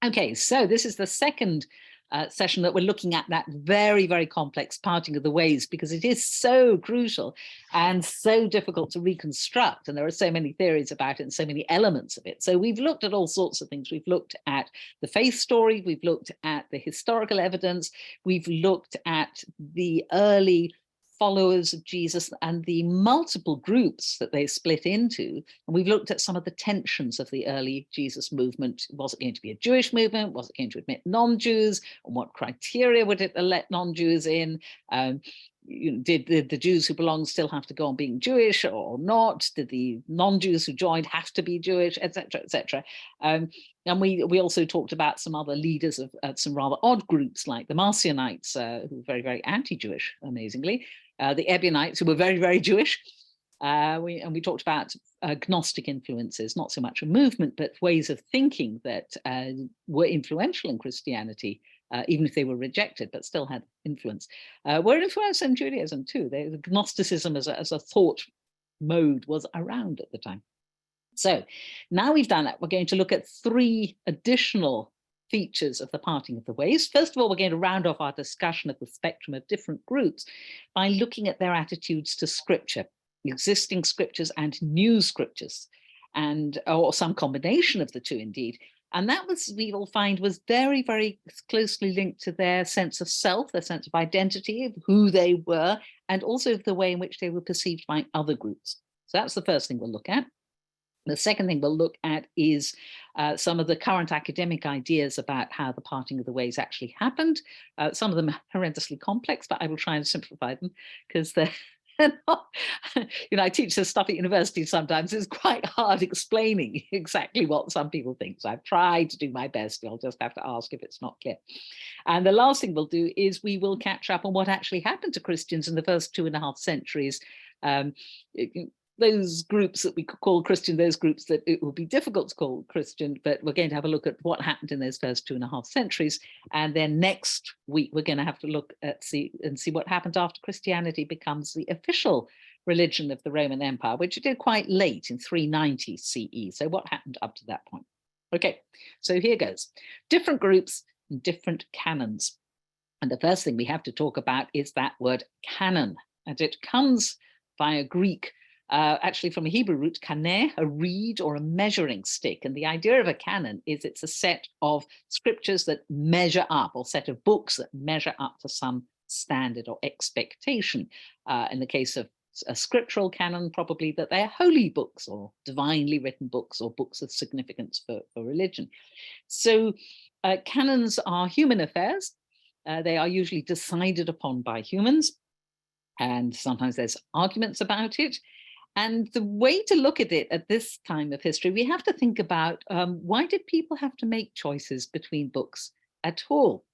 Okay, so this is the second session that we're looking at that very, very complex parting of the ways, because it is so crucial and so difficult to reconstruct. And there are so many theories about it and so many elements of it. So we've looked at all sorts of things. We've looked at the faith story. We've looked at the historical evidence. We've looked at the early followers of Jesus and the multiple groups that they split into. And we've looked at some of the tensions of the early Jesus movement. Was it going to be a Jewish movement? Was it going to admit non-Jews? And what criteria would it let non-Jews in? Did the Jews who belonged still have to go on being Jewish or not? Did the non-Jews who joined have to be Jewish, etc., etc.? And we also talked about some other leaders of some rather odd groups like the Marcionites, who were very, very anti-Jewish, amazingly. The Ebionites, who were very, very Jewish. We talked about Gnostic influences, not so much a movement, but ways of thinking that were influential in Christianity, even if they were rejected, but still had influence. Were influenced in Judaism too. The Gnosticism as a thought mode was around at the time. So now we've done that, we're going to look at three additional features of the parting of the ways. First of all, we're going to round off our discussion of the spectrum of different groups by looking at their attitudes to scripture, existing scriptures and new scriptures, or some combination of the two indeed. And that was, we will find, was very, very closely linked to their sense of self, their sense of identity, of who they were, and also the way in which they were perceived by other groups. So that's the first thing we'll look at. The second thing we'll look at is some of the current academic ideas about how the parting of the ways actually happened. Some of them are horrendously complex, but I will try and simplify them because they're not, I teach this stuff at university sometimes. It's quite hard explaining exactly what some people think. So I've tried to do my best. You'll just have to ask if it's not clear. And the last thing we'll do is we will catch up on what actually happened to Christians in the first 2.5 centuries. Those groups that we could call Christian, those groups that it would be difficult to call Christian, but we're going to have a look at what happened in those first 2.5 centuries. And then next week, we're going to have to look at see what happened after Christianity becomes the official religion of the Roman Empire, which it did quite late in 390 CE. So what happened up to that point? Okay, so here goes. Different groups and different canons. And the first thing we have to talk about is that word canon. And it comes via Greek, actually from a Hebrew root, kaneh, a reed or a measuring stick. And the idea of a canon is it's a set of scriptures that measure up, or set of books that measure up to some standard or expectation. In the case of a scriptural canon, probably that they're holy books or divinely written books or books of significance for religion. So canons are human affairs. They are usually decided upon by humans, and sometimes there's arguments about it. And the way to look at it at this time of history, we have to think about why did people have to make choices between books at all?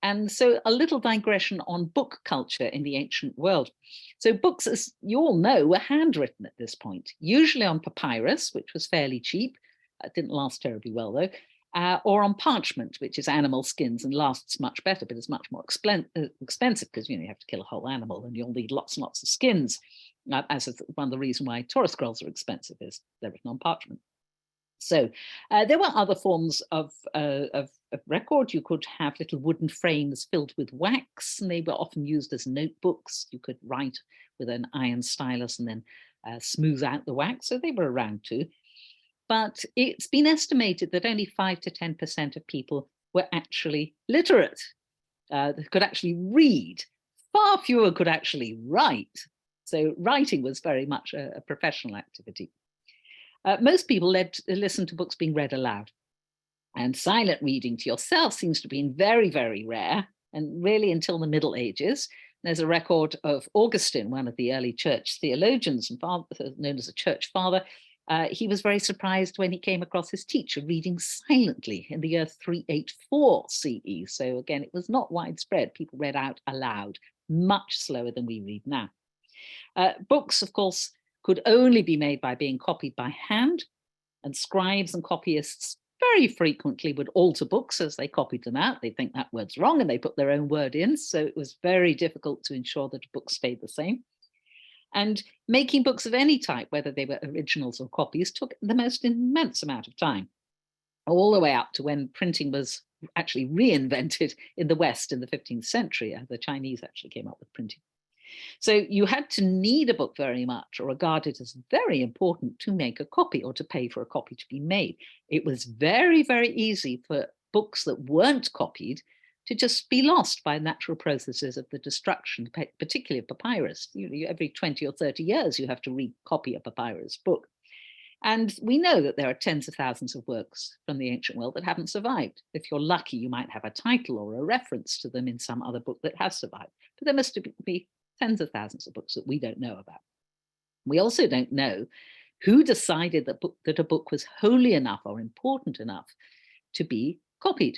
And so a little digression on book culture in the ancient world. So books, as you all know, were handwritten at this point, usually on papyrus, which was fairly cheap. It didn't last terribly well, though. Or on parchment, which is animal skins and lasts much better, but is much more expensive because you have to kill a whole animal and you'll need lots and lots of skins. As is one of the reasons why Torah scrolls are expensive, is they're written on parchment. So there were other forms of record. You could have little wooden frames filled with wax, and they were often used as notebooks. You could write with an iron stylus and then smooth out the wax, so they were around too. But it's been estimated that only 5 to 10% of people were actually literate, could actually read. Far fewer could actually write. So writing was very much a professional activity. Most people listen to books being read aloud. And silent reading to yourself seems to be very, very rare, and really until the Middle Ages. There's a record of Augustine, one of the early church theologians and known as a church father. He was very surprised when he came across his teacher reading silently in the year 384 CE. So again, it was not widespread. People read out aloud, much slower than we read now. Books, of course, could only be made by being copied by hand, and scribes and copyists very frequently would alter books as they copied them out. They think that word's wrong and they put their own word in. So it was very difficult to ensure that a book stayed the same. And making books of any type, whether they were originals or copies, took the most immense amount of time. all the way up to when printing was actually reinvented in the West in the 15th century. The Chinese actually came up with printing. So you had to need a book very much or regard it as very important to make a copy or to pay for a copy to be made. It was very, very easy for books that weren't copied to just be lost by natural processes of the destruction, particularly of papyrus. Every 20 or 30 years, you have to recopy a papyrus book. And we know that there are tens of thousands of works from the ancient world that haven't survived. If you're lucky, you might have a title or a reference to them in some other book that has survived. But there must be tens of thousands of books that we don't know about. We also don't know who decided that a book was holy enough or important enough to be copied,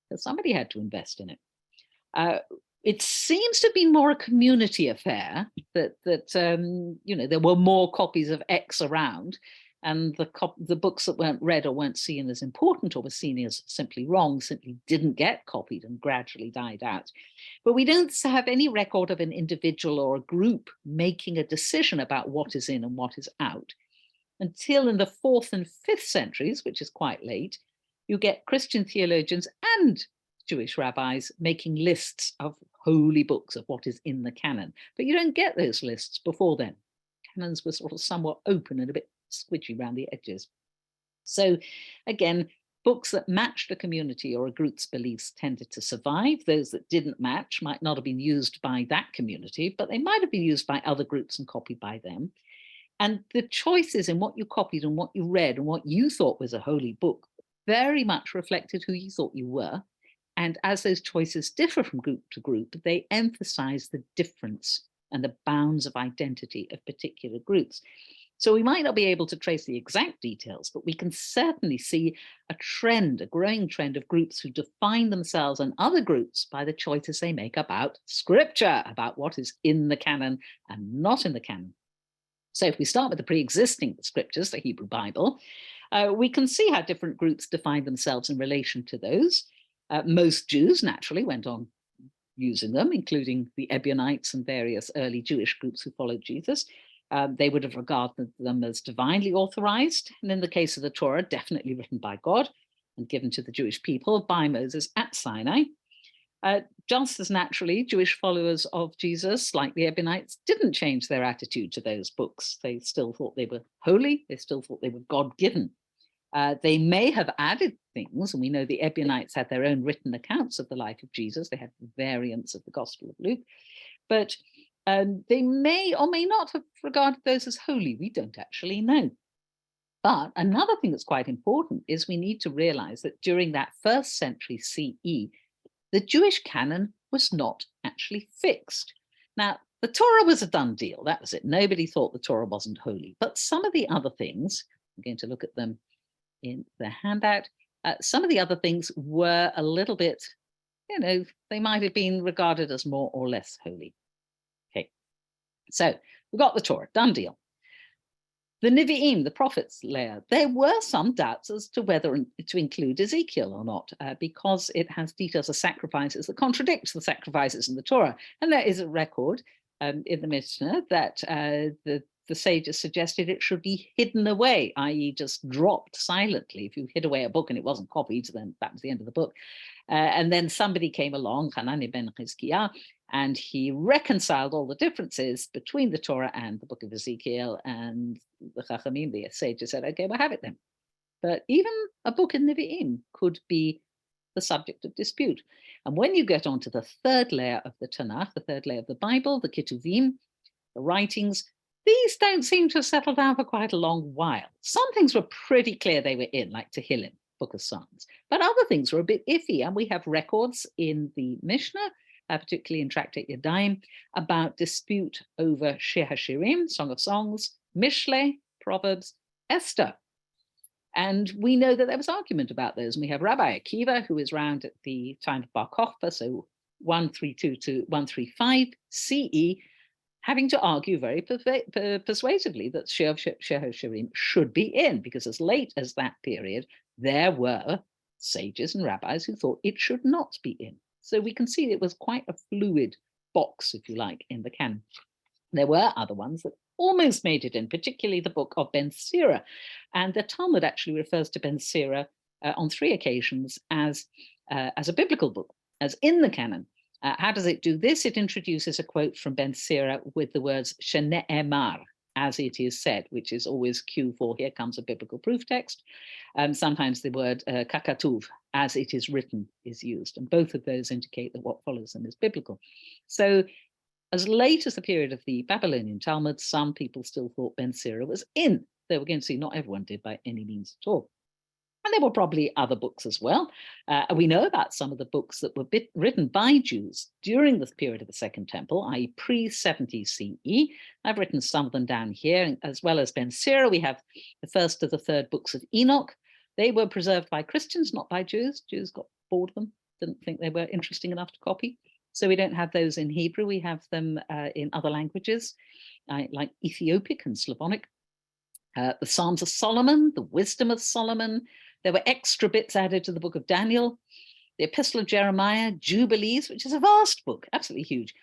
because somebody had to invest in it. It seems to have been more a community affair, that there were more copies of X around, and the books that weren't read or weren't seen as important or were seen as simply wrong simply didn't get copied and gradually died out. But we don't have any record of an individual or a group making a decision about what is in and what is out until in the 4th and 5th centuries, which is quite late. You get Christian theologians and Jewish rabbis making lists of holy books, of what is in the canon. But you don't get those lists before then. Canons were sort of somewhat open and a bit squidgy around the edges. So again, books that matched a community or a group's beliefs tended to survive. Those that didn't match might not have been used by that community, but they might have been used by other groups and copied by them. And the choices in what you copied and what you read and what you thought was a holy book very much reflected who you thought you were. And as those choices differ from group to group, they emphasize the difference and the bounds of identity of particular groups. So we might not be able to trace the exact details, but we can certainly see a trend, a growing trend of groups who define themselves and other groups by the choices they make about scripture, about what is in the canon and not in the canon. So if we start with the pre-existing scriptures, the Hebrew Bible, we can see how different groups define themselves in relation to those. Most Jews naturally went on using them, including the Ebionites and various early Jewish groups who followed Jesus. They would have regarded them as divinely authorized, and in the case of the Torah, definitely written by God and given to the Jewish people by Moses at Sinai. Just as naturally, Jewish followers of Jesus, like the Ebionites, didn't change their attitude to those books. They still thought they were holy, they still thought they were God-given. They may have added things, and we know the Ebionites had their own written accounts of the life of Jesus. They had variants of the Gospel of Luke, but they may or may not have regarded those as holy. We don't actually know. But another thing that's quite important is we need to realize that during that 1st century CE, the Jewish canon was not actually fixed. Now, the Torah was a done deal. That was it. Nobody thought the Torah wasn't holy. But some of the other things, I'm going to look at them in the handout, some of the other things were a little bit, they might have been regarded as more or less holy. Okay, so we've got the Torah, done deal. The Nevi'im, the prophets layer, there were some doubts as to whether to include Ezekiel or not, because it has details of sacrifices that contradict the sacrifices in the Torah. And there is a record in the Mishnah that the sages suggested it should be hidden away, i.e. just dropped silently. If you hid away a book and it wasn't copied, then that was the end of the book. And then somebody came along, Hanani ben Chizkiah, and he reconciled all the differences between the Torah and the book of Ezekiel, and the Chachamim, the sages, said, okay, we'll have it then. But even a book in Nevi'im could be the subject of dispute. And when you get onto the 3rd layer of the Tanakh, the 3rd layer of the Bible, the Ketuvim, the writings, these don't seem to have settled down for quite a long while. Some things were pretty clear they were in, like Tehillim, Book of Songs, but other things were a bit iffy. And we have records in the Mishnah, particularly in Tractate Yadayim, about dispute over Shir HaShirim, Song of Songs, Mishle, Proverbs, Esther. And we know that there was argument about those. And we have Rabbi Akiva, who is around at the time of Bar Kokhba, so 132 to 135 CE, having to argue very persuasively that Shir HaShirim should be in, because as late as that period, there were sages and rabbis who thought it should not be in. So we can see it was quite a fluid box, if you like, in the canon. There were other ones that almost made it in, particularly the book of Ben Sira. And the Talmud actually refers to Ben Sira on 3 occasions as a biblical book, as in the canon. How does it do this? It introduces a quote from Ben Sira with the words shene'emar, as it is said, which is always cue for here comes a biblical proof text. Sometimes the word kakatuv, as it is written, is used. And both of those indicate that what follows them is biblical. So as late as the period of the Babylonian Talmud, some people still thought Ben Sira was in. Though we're going to see not everyone did by any means at all. And there were probably other books as well. We know about some of the books that were written by Jews during the period of the Second Temple, i.e. pre-70 CE. I've written some of them down here, as well as Ben Sira. We have the first of the third books of Enoch. They were preserved by Christians, not by Jews. Jews got bored of them, didn't think they were interesting enough to copy. So we don't have those in Hebrew. We have them in other languages, like Ethiopic and Slavonic. The Psalms of Solomon, the Wisdom of Solomon. There were extra bits added to the book of Daniel, the Epistle of Jeremiah, Jubilees, which is a vast book, absolutely huge.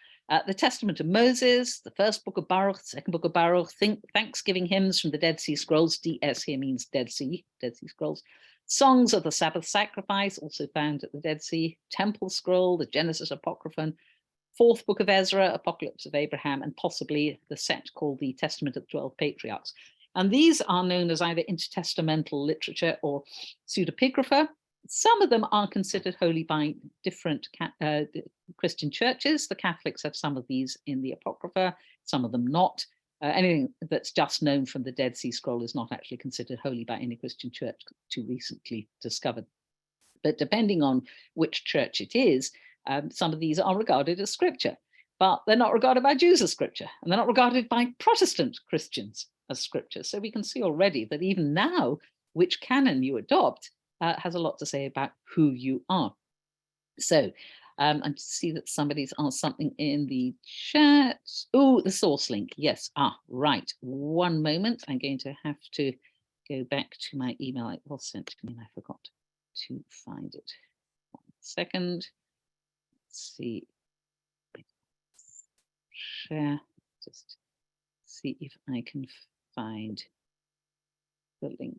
The Testament of Moses, the first book of Baruch, the second book of Baruch, Thanksgiving hymns from the Dead Sea Scrolls. DS here means Dead Sea Scrolls. Songs of the Sabbath Sacrifice, also found at the Dead Sea. Temple Scroll, the Genesis Apocryphon, fourth book of Ezra, Apocalypse of Abraham, and possibly the set called the Testament of the 12 Patriarchs. And these are known as either intertestamental literature or pseudepigrapha. Some of them are considered holy by different Christian churches. The Catholics have some of these in the Apocrypha, some of them not. Anything that's just known from the Dead Sea Scroll is not actually considered holy by any Christian church too recently discovered. But depending on which church it is, some of these are regarded as scripture, but they're not regarded by Jews as scripture, and they're not regarded by Protestant Christians as scripture. So we can see already that even now, which canon you adopt has a lot to say about who you are. So I see that somebody's asked something in the chat. Oh, the source link. Yes. Right. One moment. I'm going to have to go back to my email. It was sent to me and I forgot to find it. 1 second. Let's see. Share. Just see if I can find the link.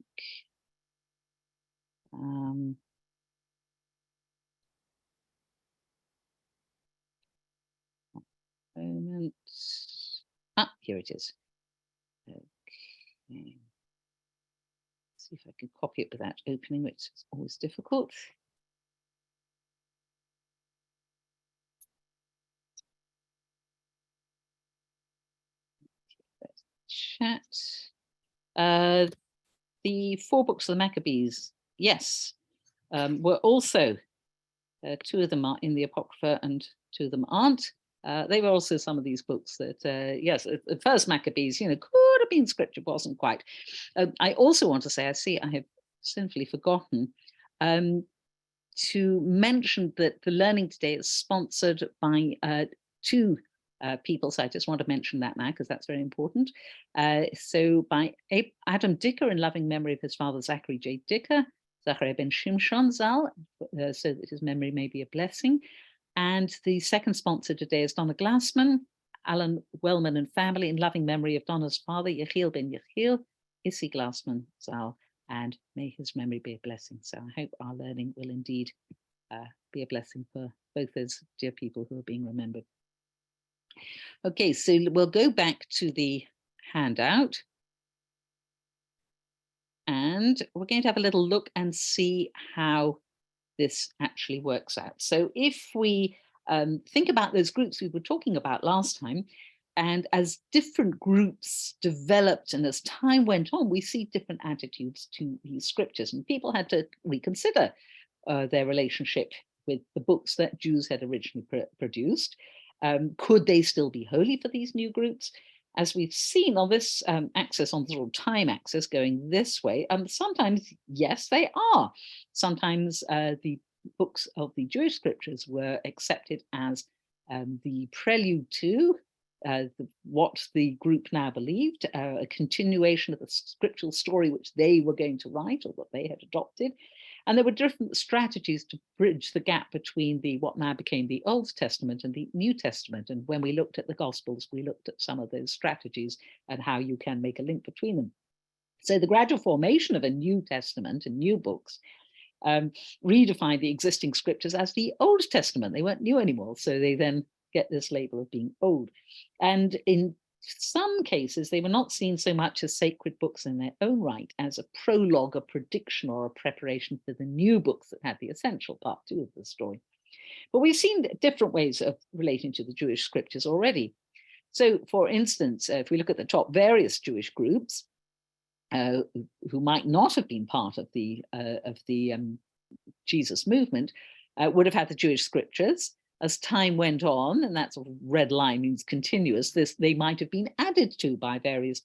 Moment. Here it is. Okay. See if I can copy it without opening, which is always difficult. Chat. The 4 books of the Maccabees, yes, were also 2 of them are in the Apocrypha and 2 of them aren't. They were also some of these books that, yes, the first Maccabees, could have been scripture, wasn't quite. I also want to say, I have sinfully forgotten to mention that the Learning Today is sponsored by 2 people, so I just want to mention that now because that's very important. So by Adam Dicker, in loving memory of his father Zachary J. Dicker, Zachary ben Shimshon Zal, so that his memory may be a blessing. And the second sponsor today is Donna Glassman, Alan Wellman and family, in loving memory of Donna's father, Yechiel ben Yechiel, Issy Glassman Zal, and may his memory be a blessing. So I hope our learning will indeed be a blessing for both those dear people who are being remembered. Okay, so we'll go back to the handout. And we're going to have a little look and see how this actually works out. So if we think about those groups we were talking about last time, and as different groups developed and as time went on, we see different attitudes to these scriptures, and people had to reconsider their relationship with the books that Jews had originally produced. Could they still be holy for these new groups? As we've seen on this axis, on the sort of time axis going this way, sometimes, yes, they are. Sometimes the books of the Jewish scriptures were accepted as the prelude to what the group now believed, a continuation of the scriptural story which they were going to write or what they had adopted. And there were different strategies to bridge the gap between what now became the Old Testament and the New Testament. And when we looked at the Gospels, we looked at some of those strategies and how you can make a link between them. So the gradual formation of a New Testament and new books redefined the existing scriptures as the Old Testament. They weren't new anymore, so they then get this label of being old. And in some cases, they were not seen so much as sacred books in their own right, as a prologue, a prediction, or a preparation for the new books that had the essential part too of the story. But we've seen different ways of relating to the Jewish scriptures already. So, for instance, if we look at the top various Jewish groups who might not have been part of the Jesus movement, would have had the Jewish scriptures. As time went on, and that sort of red line means continuous, they might have been added to by various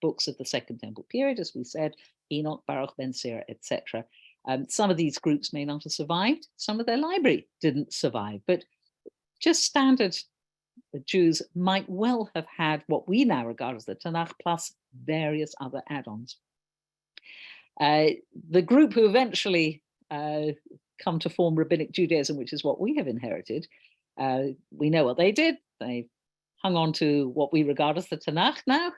books of the Second Temple period, as we said, Enoch, Baruch, Ben Sira, etc. Some of these groups may not have survived. Some of their library didn't survive, but just standard Jews might well have had what we now regard as the Tanakh plus various other add-ons. The group who eventually come to form Rabbinic Judaism, which is what we have inherited, we know what they did. They hung on to what we regard as the Tanakh now.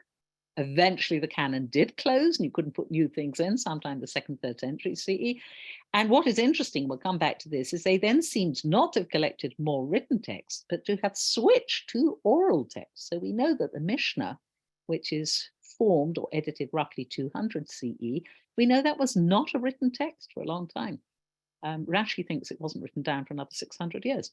Eventually the canon did close and you couldn't put new things in, sometime the 2nd, 3rd century CE. And what is interesting, we'll come back to this, is they then seemed not to have collected more written texts, but to have switched to oral texts. So we know that the Mishnah, which is formed or edited roughly 200 CE, we know that was not a written text for a long time. Rashi thinks it wasn't written down for another 600 years.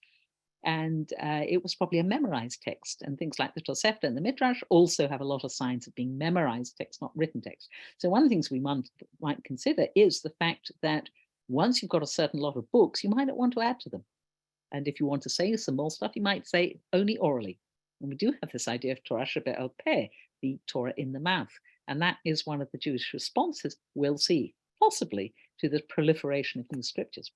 And it was probably a memorized text, and things like the Tosefta and the Midrash also have a lot of signs of being memorized text, not written text. So one of the things we might consider is the fact that once you've got a certain lot of books, you might not want to add to them. And if you want to say some more stuff, you might say only orally. And we do have this idea of Torah shebe'al peh, the Torah in the mouth. And that is one of the Jewish responses we'll see, possibly, to the proliferation of new scriptures.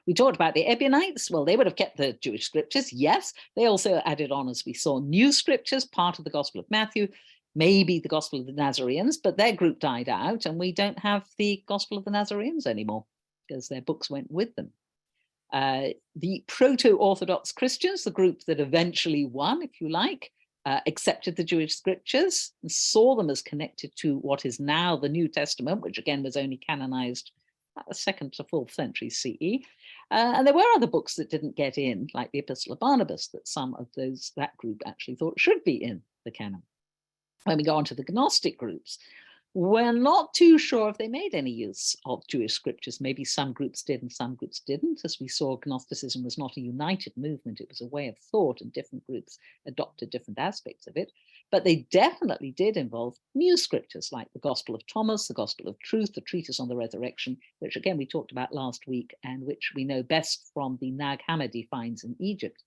We talked about the Ebionites. Well, they would have kept the Jewish scriptures. Yes, they also added on, as we saw, new scriptures, part of the Gospel of Matthew, maybe the Gospel of the Nazarenes, but their group died out and we don't have the Gospel of the Nazarenes anymore because their books went with them. The proto-Orthodox Christians, the group that eventually won, if you like, accepted the Jewish scriptures and saw them as connected to what is now the New Testament, which again was only canonized the 2nd to 4th century CE. And there were other books that didn't get in, like the Epistle of Barnabas, that some of that group actually thought should be in the canon. When we go on to the Gnostic groups, we're not too sure if they made any use of Jewish scriptures. Maybe some groups did and some groups didn't. As we saw, Gnosticism was not a united movement. It was a way of thought, and different groups adopted different aspects of it. But they definitely did involve new scriptures like the Gospel of Thomas, the Gospel of Truth, the Treatise on the Resurrection, which again we talked about last week and which we know best from the Nag Hammadi finds in Egypt.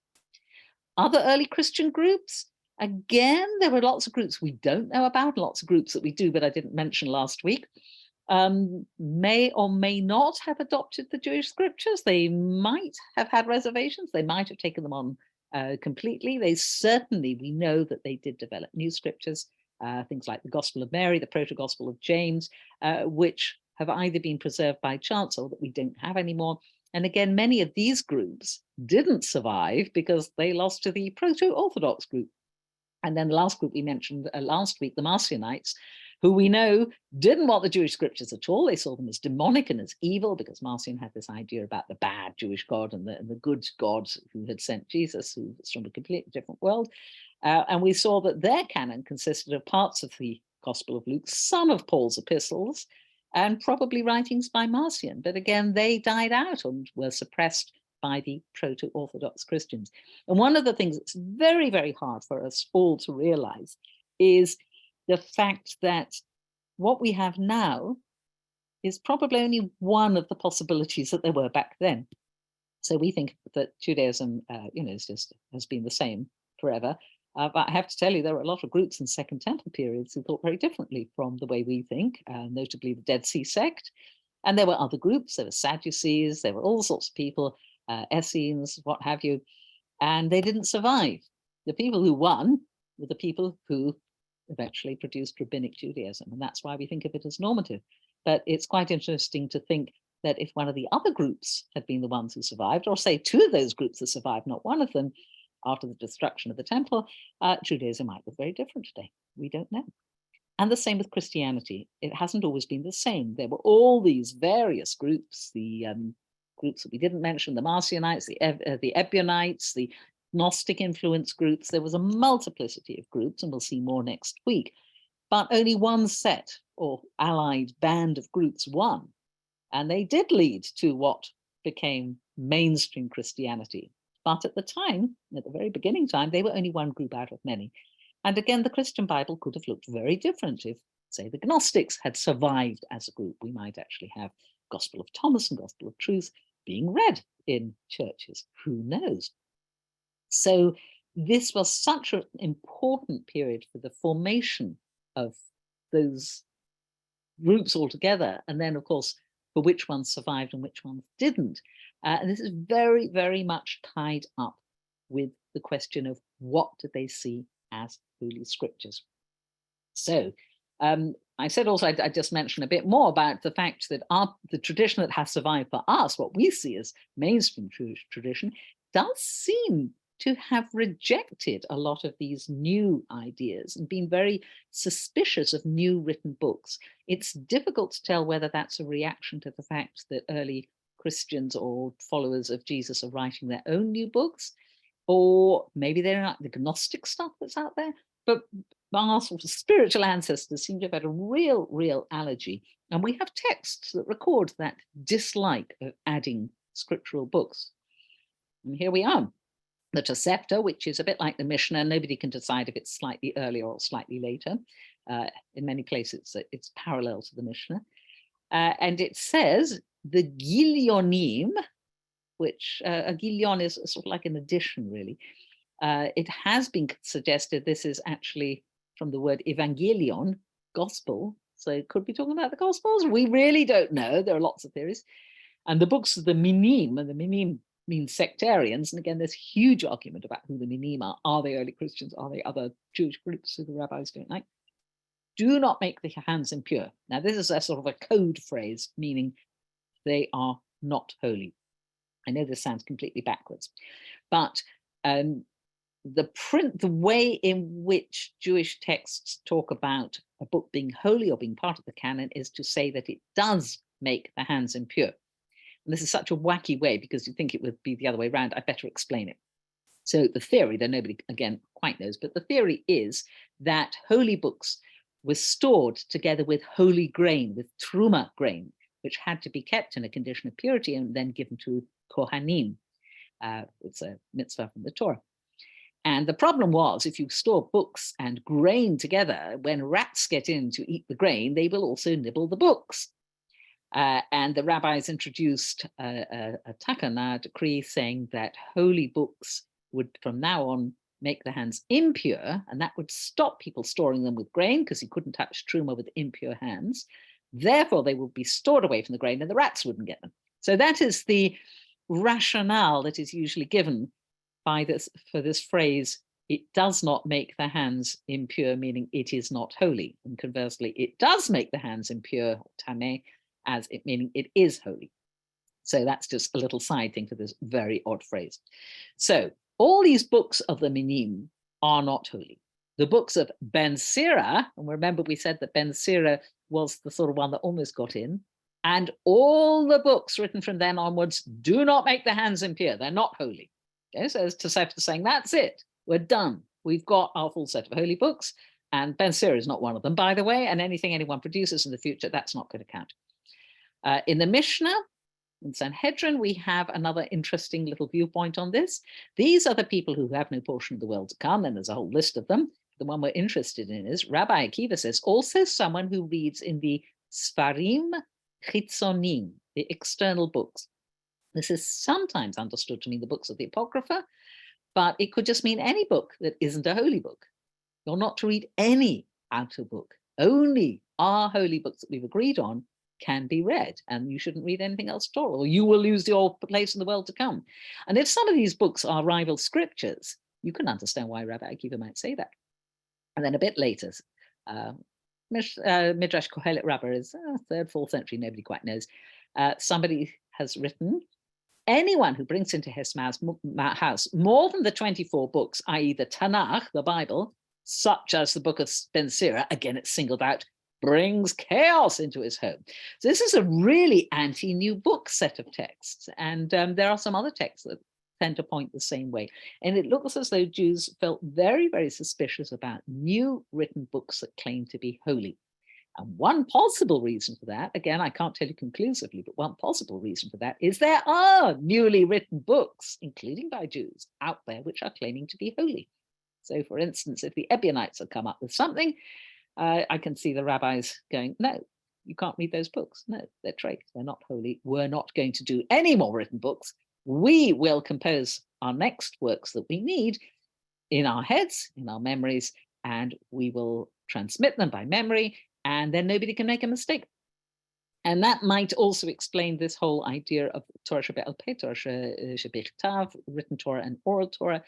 Other early Christian groups, again, there were lots of groups we don't know about, lots of groups that we do, but I didn't mention last week, may or may not have adopted the Jewish scriptures. They might have had reservations. They might have taken them on completely. We know that they did develop new scriptures, things like the Gospel of Mary, the Proto-Gospel of James, which have either been preserved by chance or that we don't have anymore. And again, many of these groups didn't survive because they lost to the Proto-Orthodox group. And then the last group we mentioned last week, the Marcionites, who we know didn't want the Jewish scriptures at all. They saw them as demonic and as evil because Marcion had this idea about the bad Jewish God and the good God who had sent Jesus, who was from a completely different world. And we saw that their canon consisted of parts of the Gospel of Luke, some of Paul's epistles, and probably writings by Marcion. But again, they died out and were suppressed by the proto-Orthodox Christians. And one of the things that's very, very hard for us all to realize is the fact that what we have now is probably only one of the possibilities that there were back then. So we think that Judaism, has been the same forever. But I have to tell you, there were a lot of groups in Second Temple periods who thought very differently from the way we think, notably the Dead Sea sect. And there were other groups. There were Sadducees. There were all sorts of people, Essenes, what have you. And they didn't survive. The people who won were the people who eventually produced rabbinic Judaism. And that's why we think of it as normative. But it's quite interesting to think that if one of the other groups had been the ones who survived, or say two of those groups that survived, not one of them, after the destruction of the temple, Judaism might look very different today. We don't know. And the same with Christianity. It hasn't always been the same. There were all these various groups, the groups that we didn't mention, the Marcionites, the Ebionites, the Gnostic influence groups. There was a multiplicity of groups, and we'll see more next week. But only one set or allied band of groups won. And they did lead to what became mainstream Christianity. But at the time, at the very beginning time, they were only one group out of many. And again, the Christian Bible could have looked very different if, say, the Gnostics had survived as a group. We might actually have Gospel of Thomas and Gospel of Truth being read in churches. Who knows? So this was such an important period for the formation of those groups altogether. And then, of course, for which ones survived and which ones didn't. And this is very, very much tied up with the question of what did they see as Holy Scriptures. So I said also, I just mentioned a bit more about the fact that the tradition that has survived for us, what we see as mainstream tradition, does seem to have rejected a lot of these new ideas and been very suspicious of new written books. It's difficult to tell whether that's a reaction to the fact that early Christians or followers of Jesus are writing their own new books, or maybe they're not the Gnostic stuff that's out there. But our sort of spiritual ancestors seem to have had a real allergy. And we have texts that record that dislike of adding scriptural books. And here we are. The Tosefta, which is a bit like the Mishnah, nobody can decide if it's slightly earlier or slightly later. In many places, it's parallel to the Mishnah. And it says the Gilyonim, which a Gilyon is sort of like an addition, really. It has been suggested this is actually from the word evangelion, gospel. So it could be talking about the Gospels. We really don't know. There are lots of theories. And the books of the Minim, and the Minim means sectarians. And again, there's huge argument about who the Minim are. Are they early Christians? Are they other Jewish groups who the rabbis don't like? Do not make the hands impure. Now, this is a sort of a code phrase, meaning they are not holy. I know this sounds completely backwards, but the way in which Jewish texts talk about a book being holy or being part of the canon is to say that it does make the hands impure. And this is such a wacky way because you think it would be the other way around. I better explain it. So the theory, that nobody, again, quite knows, but the theory is that holy books were stored together with holy grain, with truma grain, which had to be kept in a condition of purity and then given to Kohanim. It's a mitzvah from the Torah. And the problem was, if you store books and grain together, when rats get in to eat the grain, they will also nibble the books. And the rabbis introduced a takana decree saying that holy books would from now on make the hands impure, and that would stop people storing them with grain because you couldn't touch truma with impure hands. Therefore, they would be stored away from the grain and the rats wouldn't get them. So that is the rationale that is usually given by this for this phrase, it does not make the hands impure, meaning it is not holy. And conversely, it does make the hands impure, tameh, as it meaning it is holy. So that's just a little side thing for this very odd phrase. So all these books of the Minim are not holy. The books of Ben Sira, and remember we said that Ben Sira was the sort of one that almost got in, and all the books written from then onwards do not make the hands impure. They're not holy. Okay, so as Tosefta saying, that's it. We're done. We've got our full set of holy books, and Ben Sira is not one of them, by the way, and anything anyone produces in the future, that's not going to count. In the Mishnah, in Sanhedrin, we have another interesting little viewpoint on this. These are the people who have no portion of the world to come, and there's a whole list of them. The one we're interested in is, Rabbi Akiva says, also someone who reads in the Sfarim Chitzonim, the external books. This is sometimes understood to mean the books of the Apocrypha, but it could just mean any book that isn't a holy book. You're not to read any outer book. Only our holy books that we've agreed on can be read, and you shouldn't read anything else at all, or you will lose your place in the world to come. And if some of these books are rival scriptures, you can understand why Rabbi Akiva might say that. And then a bit later, Midrash Kohelet Rabba is 3rd, 4th century, nobody quite knows. Somebody has written, anyone who brings into his house more than the 24 books, i.e. the Tanakh, the Bible, such as the book of Ben Sira, again, it's singled out, brings chaos into his home. So this is a really anti-new book set of texts. And there are some other texts that tend to point the same way. And it looks as though Jews felt very, very suspicious about new written books that claim to be holy. And one possible reason for that, again, I can't tell you conclusively, but one possible reason for that is there are newly written books, including by Jews, out there which are claiming to be holy. So, for instance, if the Ebionites had come up with something, I can see the rabbis going, no, you can't read those books. No, they're traits. They're not holy. We're not going to do any more written books. We will compose our next works that we need in our heads, in our memories, and we will transmit them by memory, and then nobody can make a mistake. And that might also explain this whole idea of Torah Sheba'al-Peh, Torah Shebechtav, written Torah and oral Torah,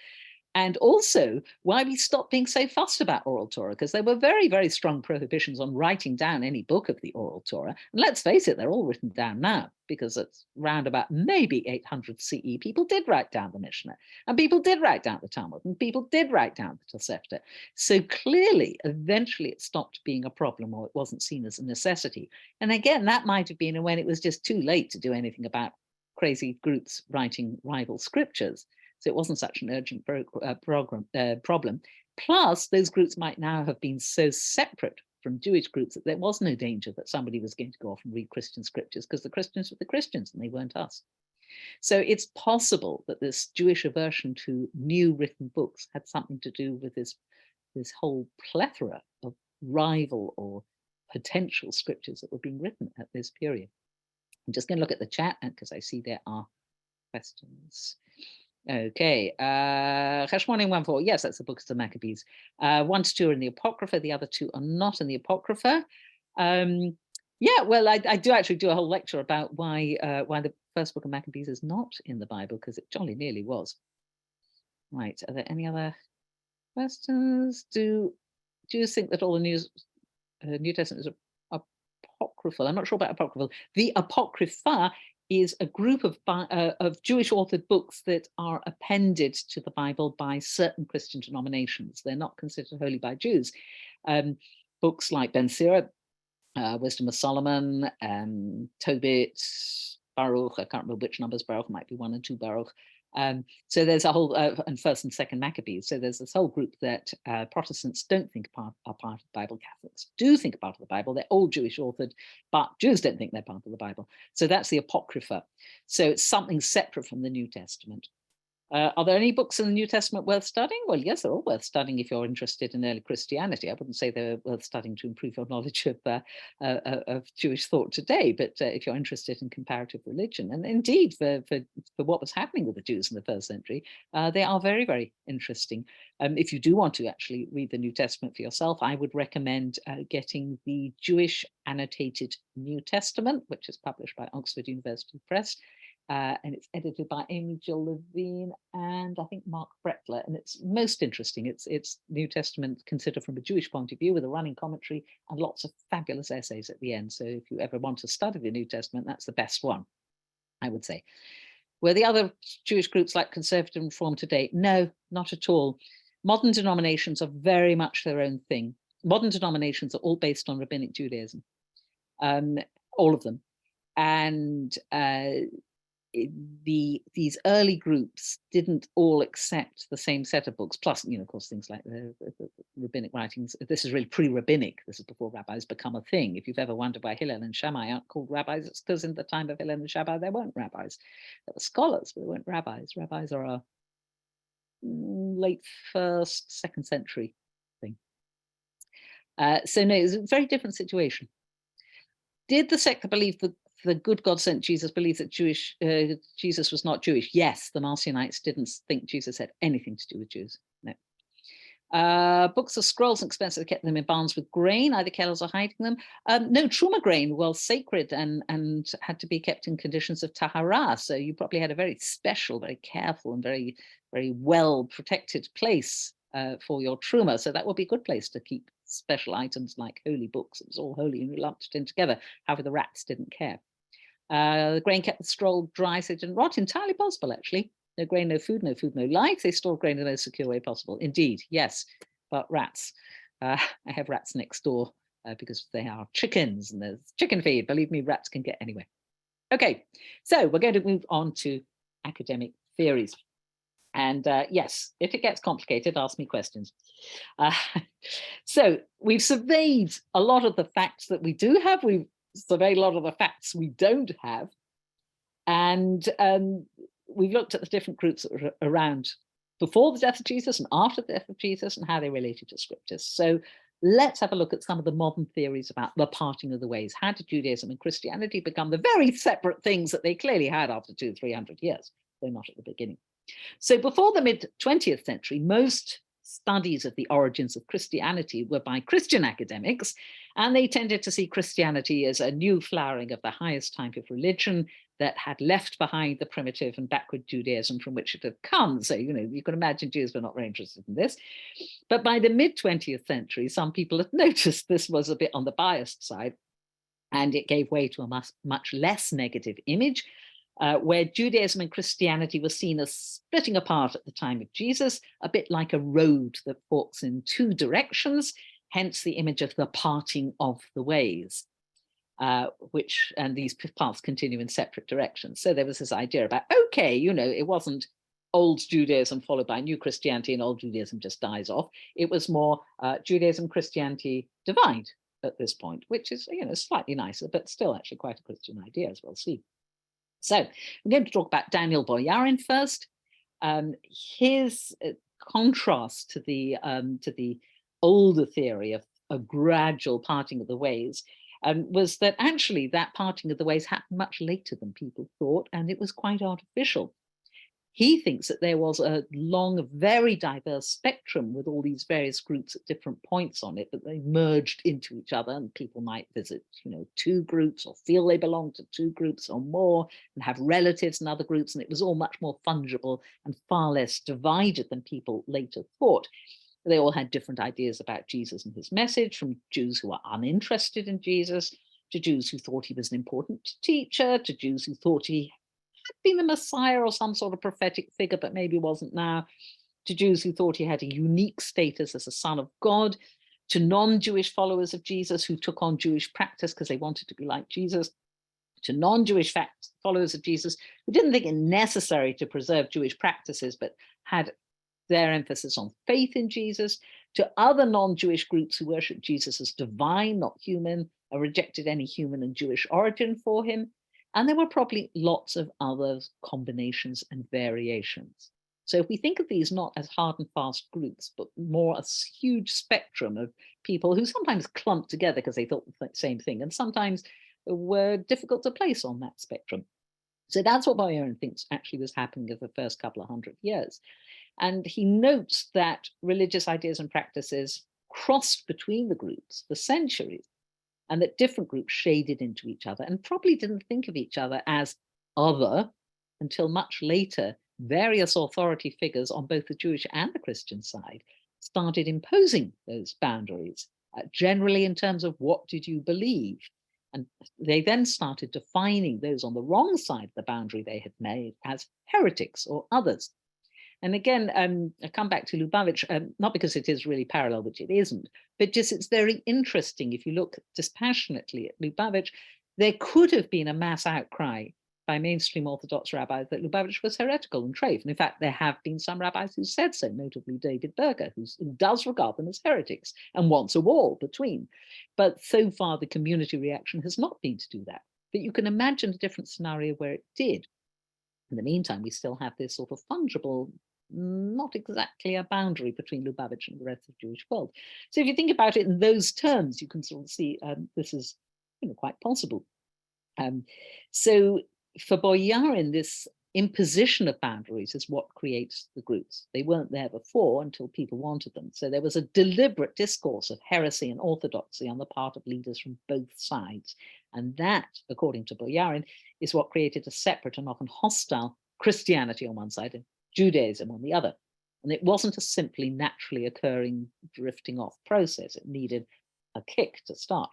and also why we stopped being so fussed about oral Torah, because there were very, very strong prohibitions on writing down any book of the oral Torah. And let's face it, they're all written down now, because it's round about maybe 800 CE, people did write down the Mishnah, and people did write down the Talmud, and people did write down the Tosefta. So clearly, eventually it stopped being a problem, or it wasn't seen as a necessity. And again, that might have been when it was just too late to do anything about crazy groups writing rival scriptures. So it wasn't such an urgent problem. Plus, those groups might now have been so separate from Jewish groups that there was no danger that somebody was going to go off and read Christian scriptures, because the Christians were the Christians and they weren't us. So it's possible that this Jewish aversion to new written books had something to do with this whole plethora of rival or potential scriptures that were being written at this period. I'm just going to look at the chat because I see there are questions. Okay, Cheshmonim 1:4. Yes, that's the books of the Maccabees. 1 to 2 are in the Apocrypha. The other 2 are not in the Apocrypha. Yeah, well, I do actually do a whole lecture about why the first book of Maccabees is not in the Bible, because it jolly nearly was. Right. Are there any other questions? Do you think that all the New Testament is apocryphal? I'm not sure about apocryphal. The Apocrypha is a group of Jewish authored books that are appended to the Bible by certain Christian denominations. They're not considered holy by Jews. Books like Ben Sira, Wisdom of Solomon, Tobit, Baruch, I can't remember which numbers, Baruch might be 1 and 2 Baruch. So there's a whole, and 1st and 2nd Maccabees. So there's this whole group that Protestants don't think are part of the Bible. Catholics do think part of the Bible. They're all Jewish authored, but Jews don't think they're part of the Bible. So that's the Apocrypha. So it's something separate from the New Testament. Are there any books in the New Testament worth studying? Well, yes, they're all worth studying if you're interested in early Christianity. I wouldn't say they're worth studying to improve your knowledge of Jewish thought today, but if you're interested in comparative religion, and indeed for what was happening with the Jews in the 1st century, they are very, very interesting. If you do want to actually read the New Testament for yourself, I would recommend getting the Jewish Annotated New Testament, which is published by Oxford University Press. And it's edited by Amy Jill Levine and I think Mark Brettler, and it's most interesting. It's New Testament considered from a Jewish point of view, with a running commentary and lots of fabulous essays at the end. So if you ever want to study the New Testament, that's the best one, I would say. Were the other Jewish groups like Conservative and Reform today? No, not at all. Modern denominations are very much their own thing. Modern denominations are all based on Rabbinic Judaism, all of them. And these early groups didn't all accept the same set of books, plus, of course, things like the rabbinic writings. This is really pre-rabbinic. This is before rabbis become a thing. If you've ever wondered why Hillel and Shammai aren't called rabbis, it's because in the time of Hillel and Shammai, there weren't rabbis. There were scholars, but there weren't rabbis. Rabbis are a late 1st, 2nd century thing. So no, it's a very different situation. Did the sect that believed that the good God sent Jesus believe that Jesus was not Jewish? Yes, the Marcionites didn't think Jesus had anything to do with Jews. No. Books of scrolls and expensive, kept them in barns with grain, either kettles or hiding them. No, truma grain was sacred and had to be kept in conditions of tahara. So you probably had a very special, very careful and very, very well protected place for your truma. So that would be a good place to keep special items like holy books. It was all holy and we lumped it in together. However, the rats didn't care. The grain kept the scroll dry so it didn't rot. Entirely possible, actually. No grain, no food, no light. They stored grain in the most secure way possible. Indeed, yes. but rats. I have rats next door because they are chickens and there's chicken feed. Believe me, rats can get anywhere. Okay, so we're going to move on to academic theories. And yes, if it gets complicated, ask me questions. Uh, so we've surveyed a lot of the facts that we do have. We've surveyed a lot of the facts we don't have. And we've looked at the different groups that were around before the death of Jesus and after the death of Jesus and how they related to scriptures. So let's have a look at some of the modern theories about the parting of the ways. How did Judaism and Christianity become the very separate things that they clearly had after 200-300 years, though not at the beginning? So before the mid-20th century, most studies of the origins of Christianity were by Christian academics, and they tended to see Christianity as a new flowering of the highest type of religion that had left behind the primitive and backward Judaism from which it had come. So, you can imagine Jews were not very interested in this. But by the mid-20th century, some people had noticed this was a bit on the biased side, and it gave way to a much less negative image, where Judaism and Christianity were seen as splitting apart at the time of Jesus, a bit like a road that forks in two directions, hence the image of the parting of the ways, and these paths continue in separate directions. So there was this idea about, okay, it wasn't old Judaism followed by new Christianity and old Judaism just dies off. It was more Judaism, Christianity divide at this point, which is, slightly nicer, but still actually quite a Christian idea, as we'll see. So I'm going to talk about Daniel Boyarin first. His contrast to the older theory of a gradual parting of the ways was that actually that parting of the ways happened much later than people thought, and it was quite artificial. He thinks that there was a long, very diverse spectrum with all these various groups at different points on it, but they merged into each other, and people might visit, two groups or feel they belong to two groups or more and have relatives in other groups. And it was all much more fungible and far less divided than people later thought. They all had different ideas about Jesus and his message, from Jews who were uninterested in Jesus, to Jews who thought he was an important teacher, to Jews who thought he been the Messiah or some sort of prophetic figure, but maybe wasn't now, to Jews who thought he had a unique status as a son of God, to non-Jewish followers of Jesus who took on Jewish practice because they wanted to be like Jesus, to non-Jewish followers of Jesus who didn't think it necessary to preserve Jewish practices, but had their emphasis on faith in Jesus, to other non-Jewish groups who worshiped Jesus as divine, not human, or rejected any human and Jewish origin for him. And there were probably lots of other combinations and variations. So if we think of these not as hard and fast groups, but more a huge spectrum of people who sometimes clumped together because they thought the same thing, and sometimes were difficult to place on that spectrum. So that's what Boyarin thinks actually was happening in the first couple of 100 years. And he notes that religious ideas and practices crossed between the groups for centuries, and that different groups shaded into each other and probably didn't think of each other as other until much later. Various authority figures on both the Jewish and the Christian side started imposing those boundaries, generally in terms of what did you believe? And they then started defining those on the wrong side of the boundary they had made as heretics or others. And again, I come back to Lubavitch, not because it is really parallel, which it isn't, but just it's very interesting. If you look dispassionately at Lubavitch, there could have been a mass outcry by mainstream Orthodox rabbis that Lubavitch was heretical and trade. And in fact, there have been some rabbis who said so, notably David Berger, who does regard them as heretics and wants a wall between. But so far, the community reaction has not been to do that. But you can imagine a different scenario where it did. In the meantime, we still have this sort of fungible, not exactly a boundary between Lubavitch and the rest of the Jewish world. So if you think about it in those terms, you can sort of see this is quite possible. So for Boyarin, this imposition of boundaries is what creates the groups. They weren't there before until people wanted them. So there was a deliberate discourse of heresy and orthodoxy on the part of leaders from both sides. And that, according to Boyarin, is what created a separate and often hostile Christianity on one side and Judaism on the other. And it wasn't a simply naturally occurring drifting off process. It needed a kick to start.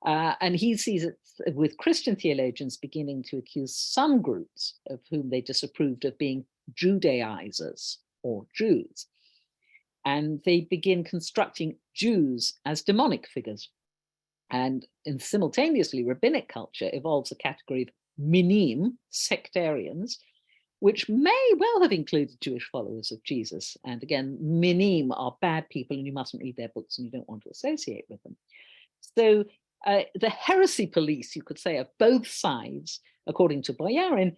And he sees it with Christian theologians beginning to accuse some groups of whom they disapproved of being Judaizers or Jews. and they begin constructing Jews as demonic figures. And simultaneously, rabbinic culture evolves a category of minim, sectarians, which may well have included Jewish followers of Jesus. And again, minim are bad people and you mustn't read their books and you don't want to associate with them. So the heresy police, you could say, of both sides, according to Boyarin,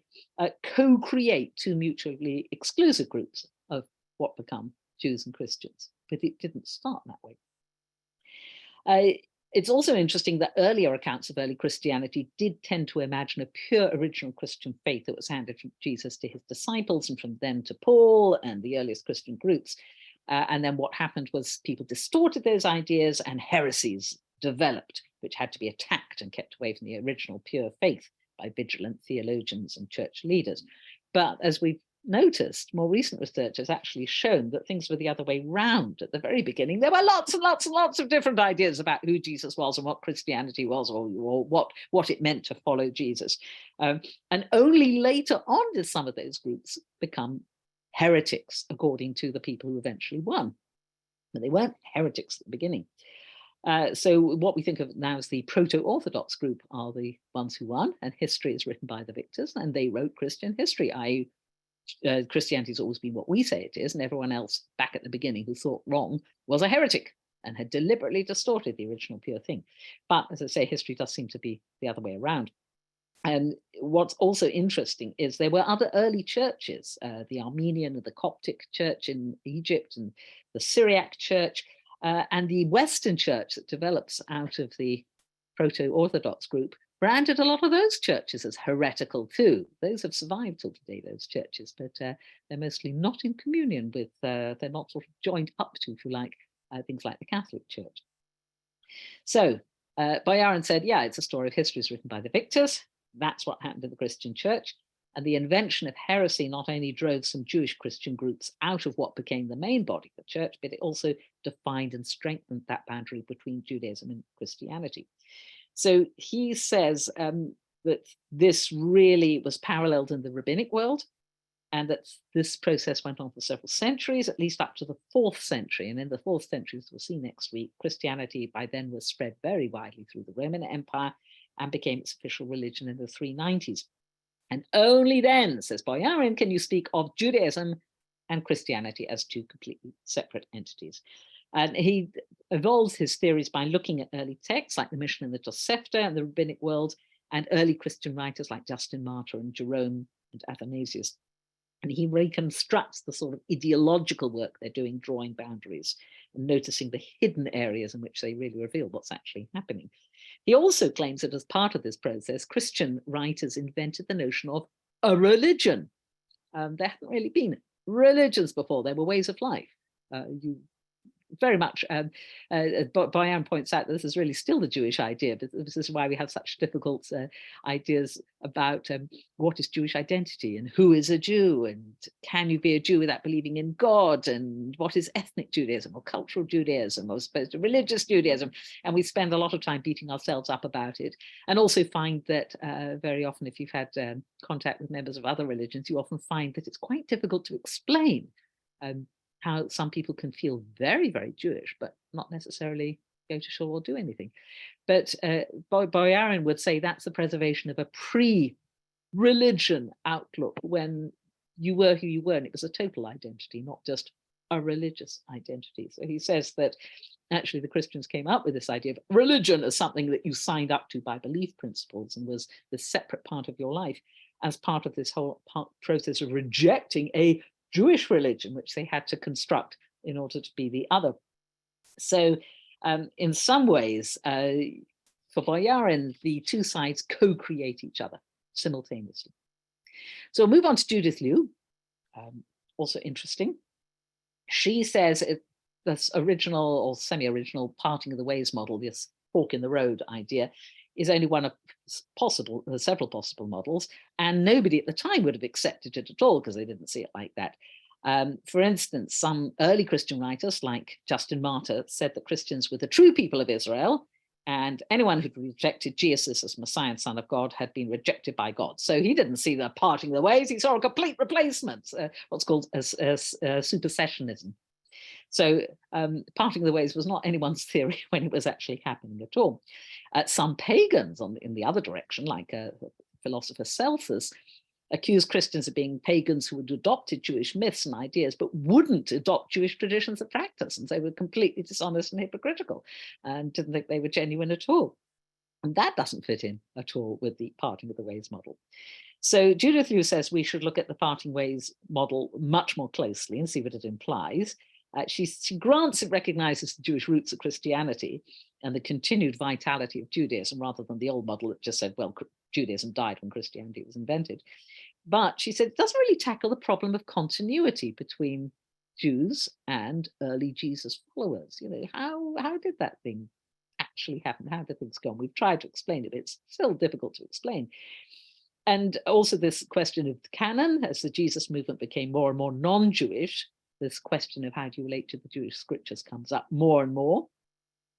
co-create two mutually exclusive groups of what become Jews and Christians. But it didn't start that way. It's also interesting that earlier accounts of early Christianity did tend to imagine a pure original Christian faith that was handed from Jesus to his disciples and from them to Paul and the earliest Christian groups. And then what happened was people distorted those ideas and heresies developed, which had to be attacked and kept away from the original pure faith by vigilant theologians and church leaders. But as we've noticed, more recent research has actually shown that things were the other way round. At the very beginning, there were lots and lots and lots of different ideas about who Jesus was and what Christianity was, or what it meant to follow Jesus. And only later on did some of those groups become heretics, according to the people who eventually won. But they weren't heretics at the beginning. So what we think of now as the proto-Orthodox group are the ones who won, and history is written by the victors, and they wrote Christian history, i.e. Christianity has always been what we say it is, and everyone else back at the beginning who thought wrong was a heretic and had deliberately distorted the original pure thing. But as I say, history does seem to be the other way around. And what's also interesting is there were other early churches, the Armenian and the Coptic church in Egypt and the Syriac church, and the Western church that develops out of the proto-Orthodox group branded a lot of those churches as heretical too. Those have survived till today, those churches, but they're mostly not in communion with, they're not sort of joined up to, if you like, things like the Catholic Church. So Boyarin said, yeah, it's a story of history written by the victors. That's what happened in the Christian Church. And the invention of heresy not only drove some Jewish Christian groups out of what became the main body of the church, but it also defined and strengthened that boundary between Judaism and Christianity. So he says that this really was paralleled in the rabbinic world, and that this process went on for several centuries, at least up to the 4th century. And in the 4th century, as we'll see next week, Christianity by then was spread very widely through the Roman Empire and became its official religion in the 390s. And only then, says Boyarin, can you speak of Judaism and Christianity as two completely separate entities. And he evolves his theories by looking at early texts like the Mishnah and the Tosefta and the rabbinic world, and early Christian writers like Justin Martyr and Jerome and Athanasius. And he reconstructs the sort of ideological work they're doing, drawing boundaries and noticing the hidden areas in which they really reveal what's actually happening. He also claims that as part of this process, Christian writers invented the notion of a religion. There hadn't really been religions before, there were ways of life. You very much, Boyarin points out that this is really still the Jewish idea, but this is why we have such difficult ideas about what is Jewish identity and who is a Jew, and can you be a Jew without believing in God, and what is ethnic Judaism or cultural Judaism or supposed to religious Judaism. And we spend a lot of time beating ourselves up about it, and also find that very often, if you've had contact with members of other religions, you often find that it's quite difficult to explain how some people can feel very, very Jewish, but not necessarily go to shul or do anything. But Boyarin would say that's the preservation of a pre-religion outlook, when you were who you were, and it was a total identity, not just a religious identity. So he says that actually the Christians came up with this idea of religion as something that you signed up to by belief principles and was the separate part of your life, as part of this whole process of rejecting a Jewish religion, which they had to construct in order to be the other. So in some ways, for Boyarin, the two sides co-create each other simultaneously. So we'll move on to Judith Liu, also interesting. She says this original or semi-original parting of the ways model, this fork in the road idea, is only one of several possible models, and nobody at the time would have accepted it at all because they didn't see it like that. For instance, some early Christian writers like Justin Martyr said that Christians were the true people of Israel, and anyone who'd rejected Jesus as Messiah and Son of God had been rejected by God. So he didn't see the parting of the ways, he saw a complete replacement, what's called supersessionism. So parting of the ways was not anyone's theory when it was actually happening at all. Some pagans in the other direction, like philosopher Celsus, accused Christians of being pagans who had adopted Jewish myths and ideas, but wouldn't adopt Jewish traditions of practice. And so were completely dishonest and hypocritical and didn't think they were genuine at all. And that doesn't fit in at all with the parting of the ways model. So Judith Liu says we should look at the parting ways model much more closely and see what it implies. She grants it recognizes the Jewish roots of Christianity and the continued vitality of Judaism, rather than the old model that just said, well, Judaism died when Christianity was invented. But she said it doesn't really tackle the problem of continuity between Jews and early Jesus followers. You know, how did that thing actually happen? How did things go on? We've tried to explain it, but it's still difficult to explain. And also this question of the canon, as the Jesus movement became more and more non-Jewish, this question of how do you relate to the Jewish scriptures comes up more and more.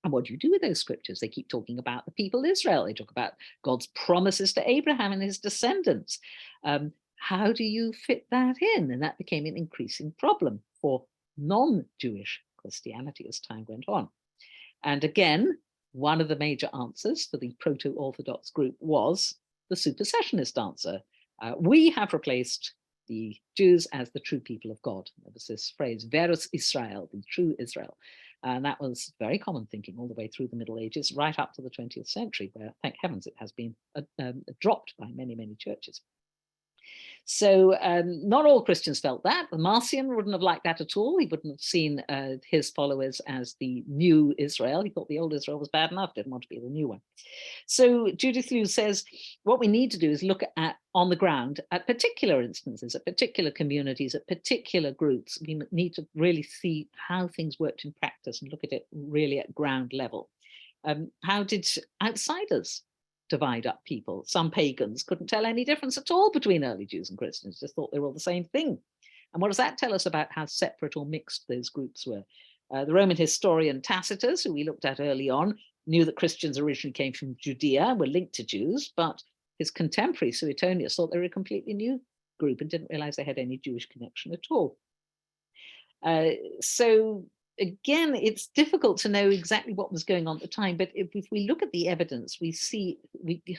And what do you do with those scriptures? They keep talking about the people of Israel. They talk about God's promises to Abraham and his descendants. How do you fit that in? And that became an increasing problem for non-Jewish Christianity as time went on. And again, one of the major answers for the proto-Orthodox group was the supersessionist answer. We have replaced the Jews as the true people of God. There was this phrase, Verus Israel, the true Israel. And that was very common thinking all the way through the Middle Ages, right up to the 20th century, where, thank heavens, it has been dropped by many, many churches. So not all Christians felt that. Marcion wouldn't have liked that at all. He wouldn't have seen his followers as the new Israel. He thought the old Israel was bad enough, didn't want to be the new one. So Judith Liu says, what we need to do is look at, on the ground, at particular instances, at particular communities, at particular groups. We need to really see how things worked in practice and look at it really at ground level. How did outsiders divide up people? Some pagans couldn't tell any difference at all between early Jews and Christians, just thought they were all the same thing. And what does that tell us about how separate or mixed those groups were? The Roman historian Tacitus, who we looked at early on, knew that Christians originally came from Judea, were linked to Jews, but his contemporary Suetonius thought they were a completely new group and didn't realize they had any Jewish connection at all. So again, it's difficult to know exactly what was going on at the time, but if we look at the evidence, we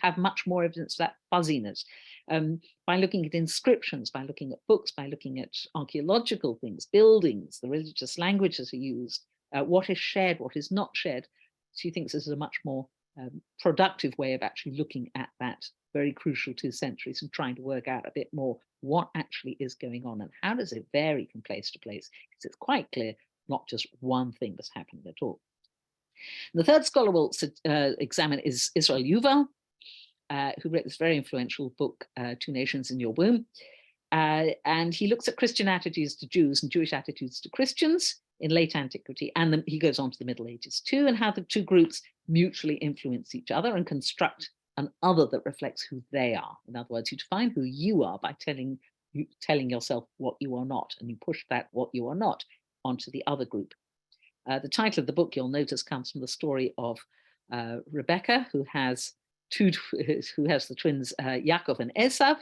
have much more evidence of that fuzziness. By looking at inscriptions, by looking at books, by looking at archaeological things, buildings, the religious languages are used, what is shared, what is not shared. She thinks this is a much more productive way of actually looking at that very crucial 2 centuries and trying to work out a bit more what actually is going on and how does it vary from place to place, because it's quite clear not just one thing that's happening at all. The third scholar we'll examine is Israel Yuval, who wrote this very influential book, Two Nations in Your Womb. And he looks at Christian attitudes to Jews and Jewish attitudes to Christians in late antiquity, and then he goes on to the Middle Ages too, and how the two groups mutually influence each other and construct an other that reflects who they are. In other words, you define who you are by telling yourself what you are not, and you push that what you are not onto the other group. The title of the book, you'll notice, comes from the story of Rebecca, who has the twins Yaakov and Esav,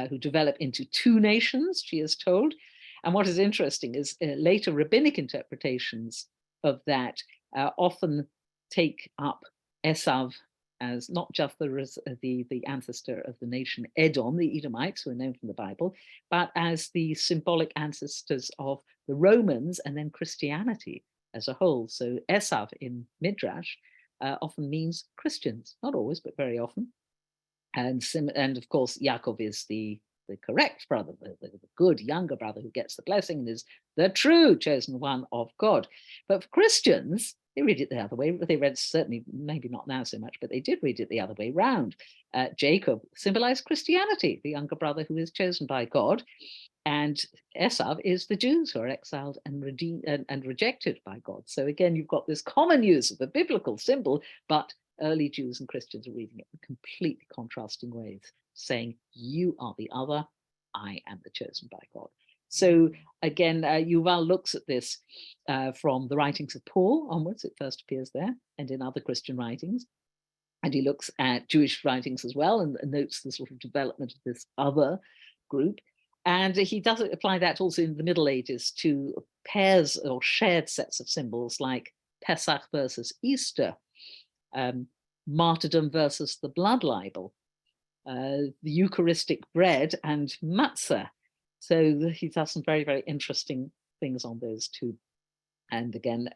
who develop into 2 nations, she is told. And what is interesting is later rabbinic interpretations of that often take up Esav as not just the ancestor of the nation Edom, the Edomites, who are known from the Bible, but as the symbolic ancestors of the Romans and then Christianity as a whole. So Esav in Midrash often means Christians, not always, but very often. And of course, Yaakov is the correct brother, the good younger brother who gets the blessing and is the true chosen one of God. But for Christians, they read it the other way. They read, certainly, maybe not now so much, but they did read it the other way round. Jacob symbolized Christianity, the younger brother who is chosen by God. And Esav is the Jews who are exiled and rejected by God. So again, you've got this common use of the biblical symbol, but early Jews and Christians are reading it in completely contrasting ways, saying, you are the other, I am the chosen by God. So again, Yuval looks at this from the writings of Paul onwards. It first appears there and in other Christian writings. And he looks at Jewish writings as well and notes the sort of development of this other group. And he does apply that also in the Middle Ages to pairs or shared sets of symbols like Pesach versus Easter, martyrdom versus the blood libel, the Eucharistic bread and matzah. So he does some very, very interesting things on those too. And again,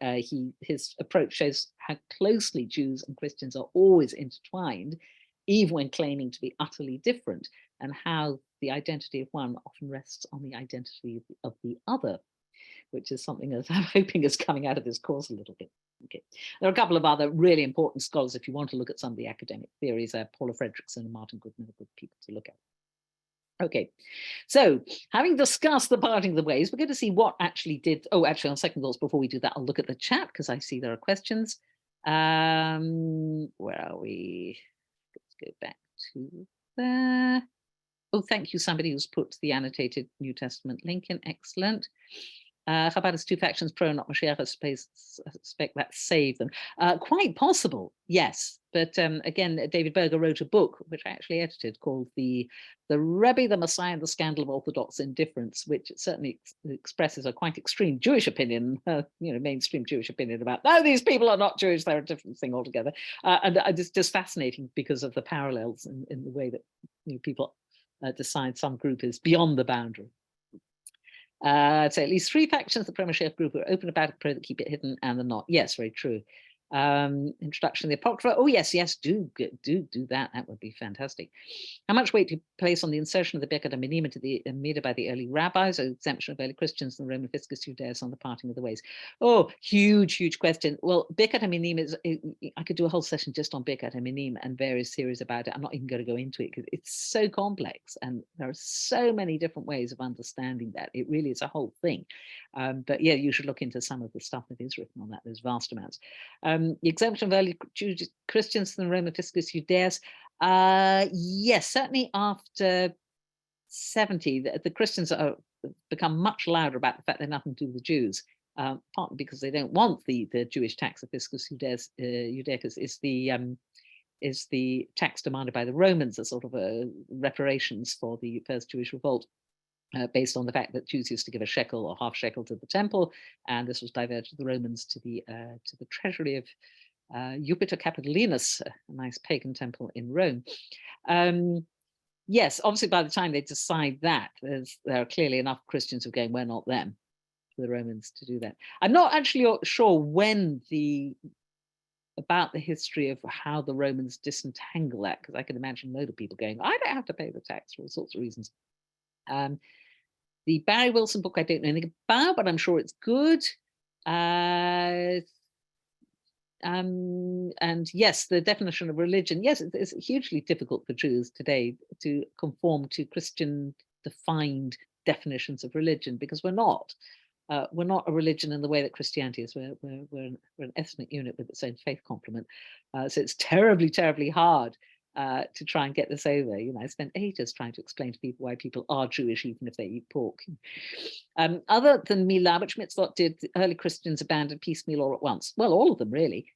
his approach shows how closely Jews and Christians are always intertwined, even when claiming to be utterly different, and how the identity of one often rests on the identity of the other, which is something that I'm hoping is coming out of this course a little bit. Okay. There are a couple of other really important scholars, if you want to look at some of the academic theories, Paula Fredrickson and Martin Goodman are good people to look at. Okay, so having discussed the parting of the ways, we're going to see what actually did. Oh, actually, on second thoughts, before we do that, I'll look at the chat because I see there are questions. Where are we? Let's go back to there. Oh, thank you, somebody who's put the annotated New Testament link in. Excellent. How about it's two factions, pro and not Mashiach? I suspect that saved them. Quite possible, yes. But again, David Berger wrote a book, which I actually edited, called the Rebbe, the Messiah, and the Scandal of Orthodox Indifference, which certainly expresses a quite extreme Jewish opinion, mainstream Jewish opinion about, no, these people are not Jewish, they're a different thing altogether. And it's just fascinating because of the parallels in the way that people decide some group is beyond the boundary. So at least three factions, the pro-Mashiach group, are open about it, pro that keep it hidden, and the not. Yes, very true. Introduction to the Apocrypha. Oh, yes, do that. That would be fantastic. How much weight do you place on the insertion of the Birkat HaMinim into the Amida by the early rabbis, or exemption of early Christians and the Roman Fiscus Judaeus on the parting of the ways? Oh, huge question. Well, Birkat HaMinim is, I could do a whole session just on Birkat HaMinim and various theories about it. I'm not even going to go into it because it's so complex and there are so many different ways of understanding that. It really is a whole thing. But yeah, you should look into some of the stuff that is written on that. There's vast amounts. The exemption of early Jewish Christians from the Roman Fiscus Judaeus. Yes, certainly after 70, the Christians are become much louder about the fact they're nothing to do with the Jews, partly because they don't want the Jewish tax of Fiscus Judaicus is the tax demanded by the Romans as sort of reparations for the first Jewish revolt. Based on the fact that Jews used to give a shekel or half shekel to the temple, and this was diverted to the Romans to the treasury of Jupiter Capitolinus, a nice pagan temple in Rome. Yes, obviously by the time they decide that, there are clearly enough Christians who are going, we're not them, for the Romans to do that. I'm not actually sure about the history of how the Romans disentangle that, because I can imagine a load of people going, I don't have to pay the tax for all sorts of reasons. The Barry Wilson book I don't know anything about, but I'm sure it's good. And yes, the definition of religion, yes, it's hugely difficult for Jews today to conform to Christian defined definitions of religion, because we're not a religion in the way that Christianity is. We're an ethnic unit with its own faith complement. So it's terribly, terribly hard to try and get this over. I spent ages trying to explain to people why people are Jewish even if they eat pork. Other than Milah, which mitzvot did the early Christians abandon piecemeal or at once? Well, all of them really.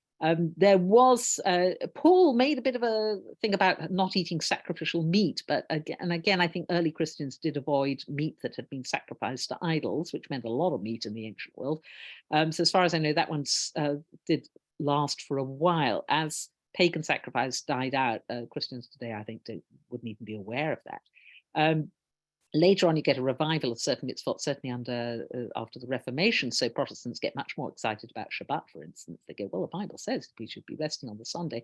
There was, Paul made a bit of a thing about not eating sacrificial meat, but again, I think early Christians did avoid meat that had been sacrificed to idols, which meant a lot of meat in the ancient world. So as far as I know, that one did last for a while. As pagan sacrifice died out, Christians today, I think, wouldn't even be aware of that. Later on, you get a revival of certain mitzvot, certainly after the Reformation. So Protestants get much more excited about Shabbat, for instance. They go, well, the Bible says we should be resting on the Sunday,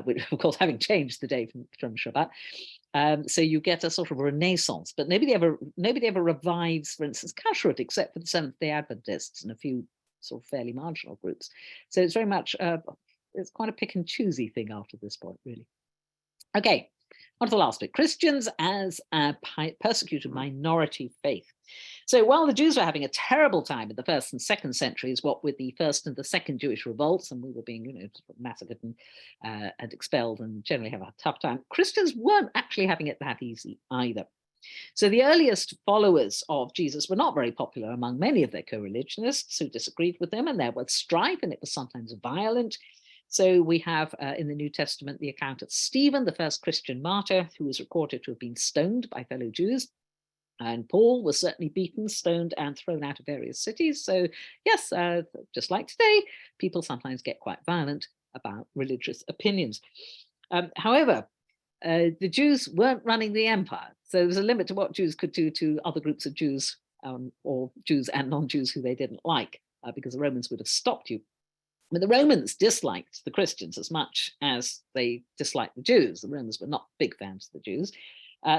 which, of course, having changed the day from Shabbat. So you get a sort of renaissance, but nobody ever revives, for instance, kashrut, except for the Seventh-day Adventists and a few sort of fairly marginal groups. So it's very much it's quite a pick and choosy thing after this point, really. Okay, on to the last bit. Christians as a persecuted minority faith. So while the Jews were having a terrible time in the first and second centuries, what with the first and the second Jewish revolts, and we were being massacred and expelled and generally have a tough time, Christians weren't actually having it that easy either. So the earliest followers of Jesus were not very popular among many of their co-religionists who disagreed with them, and there was strife, and it was sometimes violent. So we have in the New Testament the account of Stephen, the first Christian martyr, who was recorded to have been stoned by fellow Jews. And Paul was certainly beaten, stoned, and thrown out of various cities. So yes, just like today, people sometimes get quite violent about religious opinions. However, the Jews weren't running the empire. So there was a limit to what Jews could do to other groups of Jews, or Jews and non-Jews who they didn't like, because the Romans would have stopped you. But the Romans disliked the Christians as much as they disliked the Jews. The Romans were not big fans of the Jews.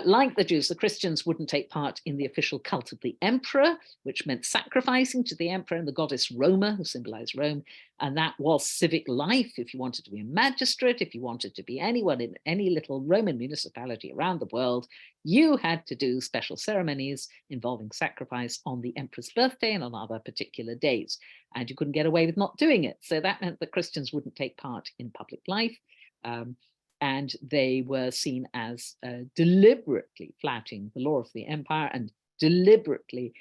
Like the Jews, the Christians wouldn't take part in the official cult of the emperor, which meant sacrificing to the emperor and the goddess Roma, who symbolized Rome. And that was civic life. If you wanted to be a magistrate, if you wanted to be anyone in any little Roman municipality around the world, you had to do special ceremonies involving sacrifice on the emperor's birthday and on other particular days. And you couldn't get away with not doing it. So that meant that Christians wouldn't take part in public life. And they were seen as deliberately flouting the law of the empire and deliberately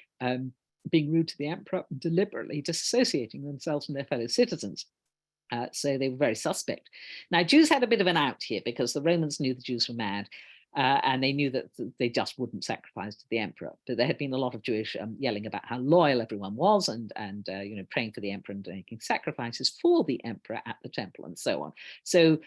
being rude to the emperor, deliberately disassociating themselves from their fellow citizens. So they were very suspect. Now, Jews had a bit of an out here because the Romans knew the Jews were mad. And they knew that they just wouldn't sacrifice to the emperor. But there had been a lot of Jewish yelling about how loyal everyone was, and praying for the emperor and making sacrifices for the emperor at the temple and so on. So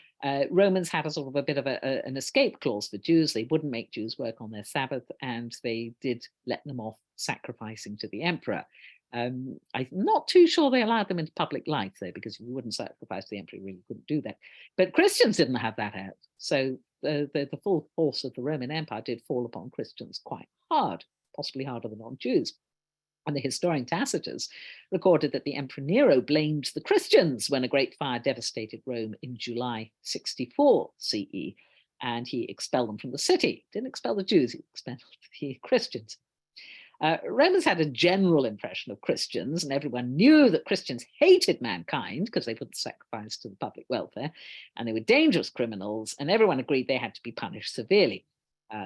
Romans had a sort of a bit of an escape clause for Jews. They wouldn't make Jews work on their Sabbath, and they did let them off sacrificing to the emperor. I'm not too sure they allowed them into public life, though, because if you wouldn't sacrifice to the emperor, you really couldn't do that. But Christians didn't have that out. So the full force of the Roman Empire did fall upon Christians quite hard, possibly harder than on Jews. And the historian Tacitus recorded that the Emperor Nero blamed the Christians when a great fire devastated Rome in July 64 CE, and he expelled them from the city. Didn't expel the Jews, he expelled the Christians. Romans had a general impression of Christians, and everyone knew that Christians hated mankind because they wouldn't sacrifice to the public welfare, and they were dangerous criminals, and everyone agreed they had to be punished severely.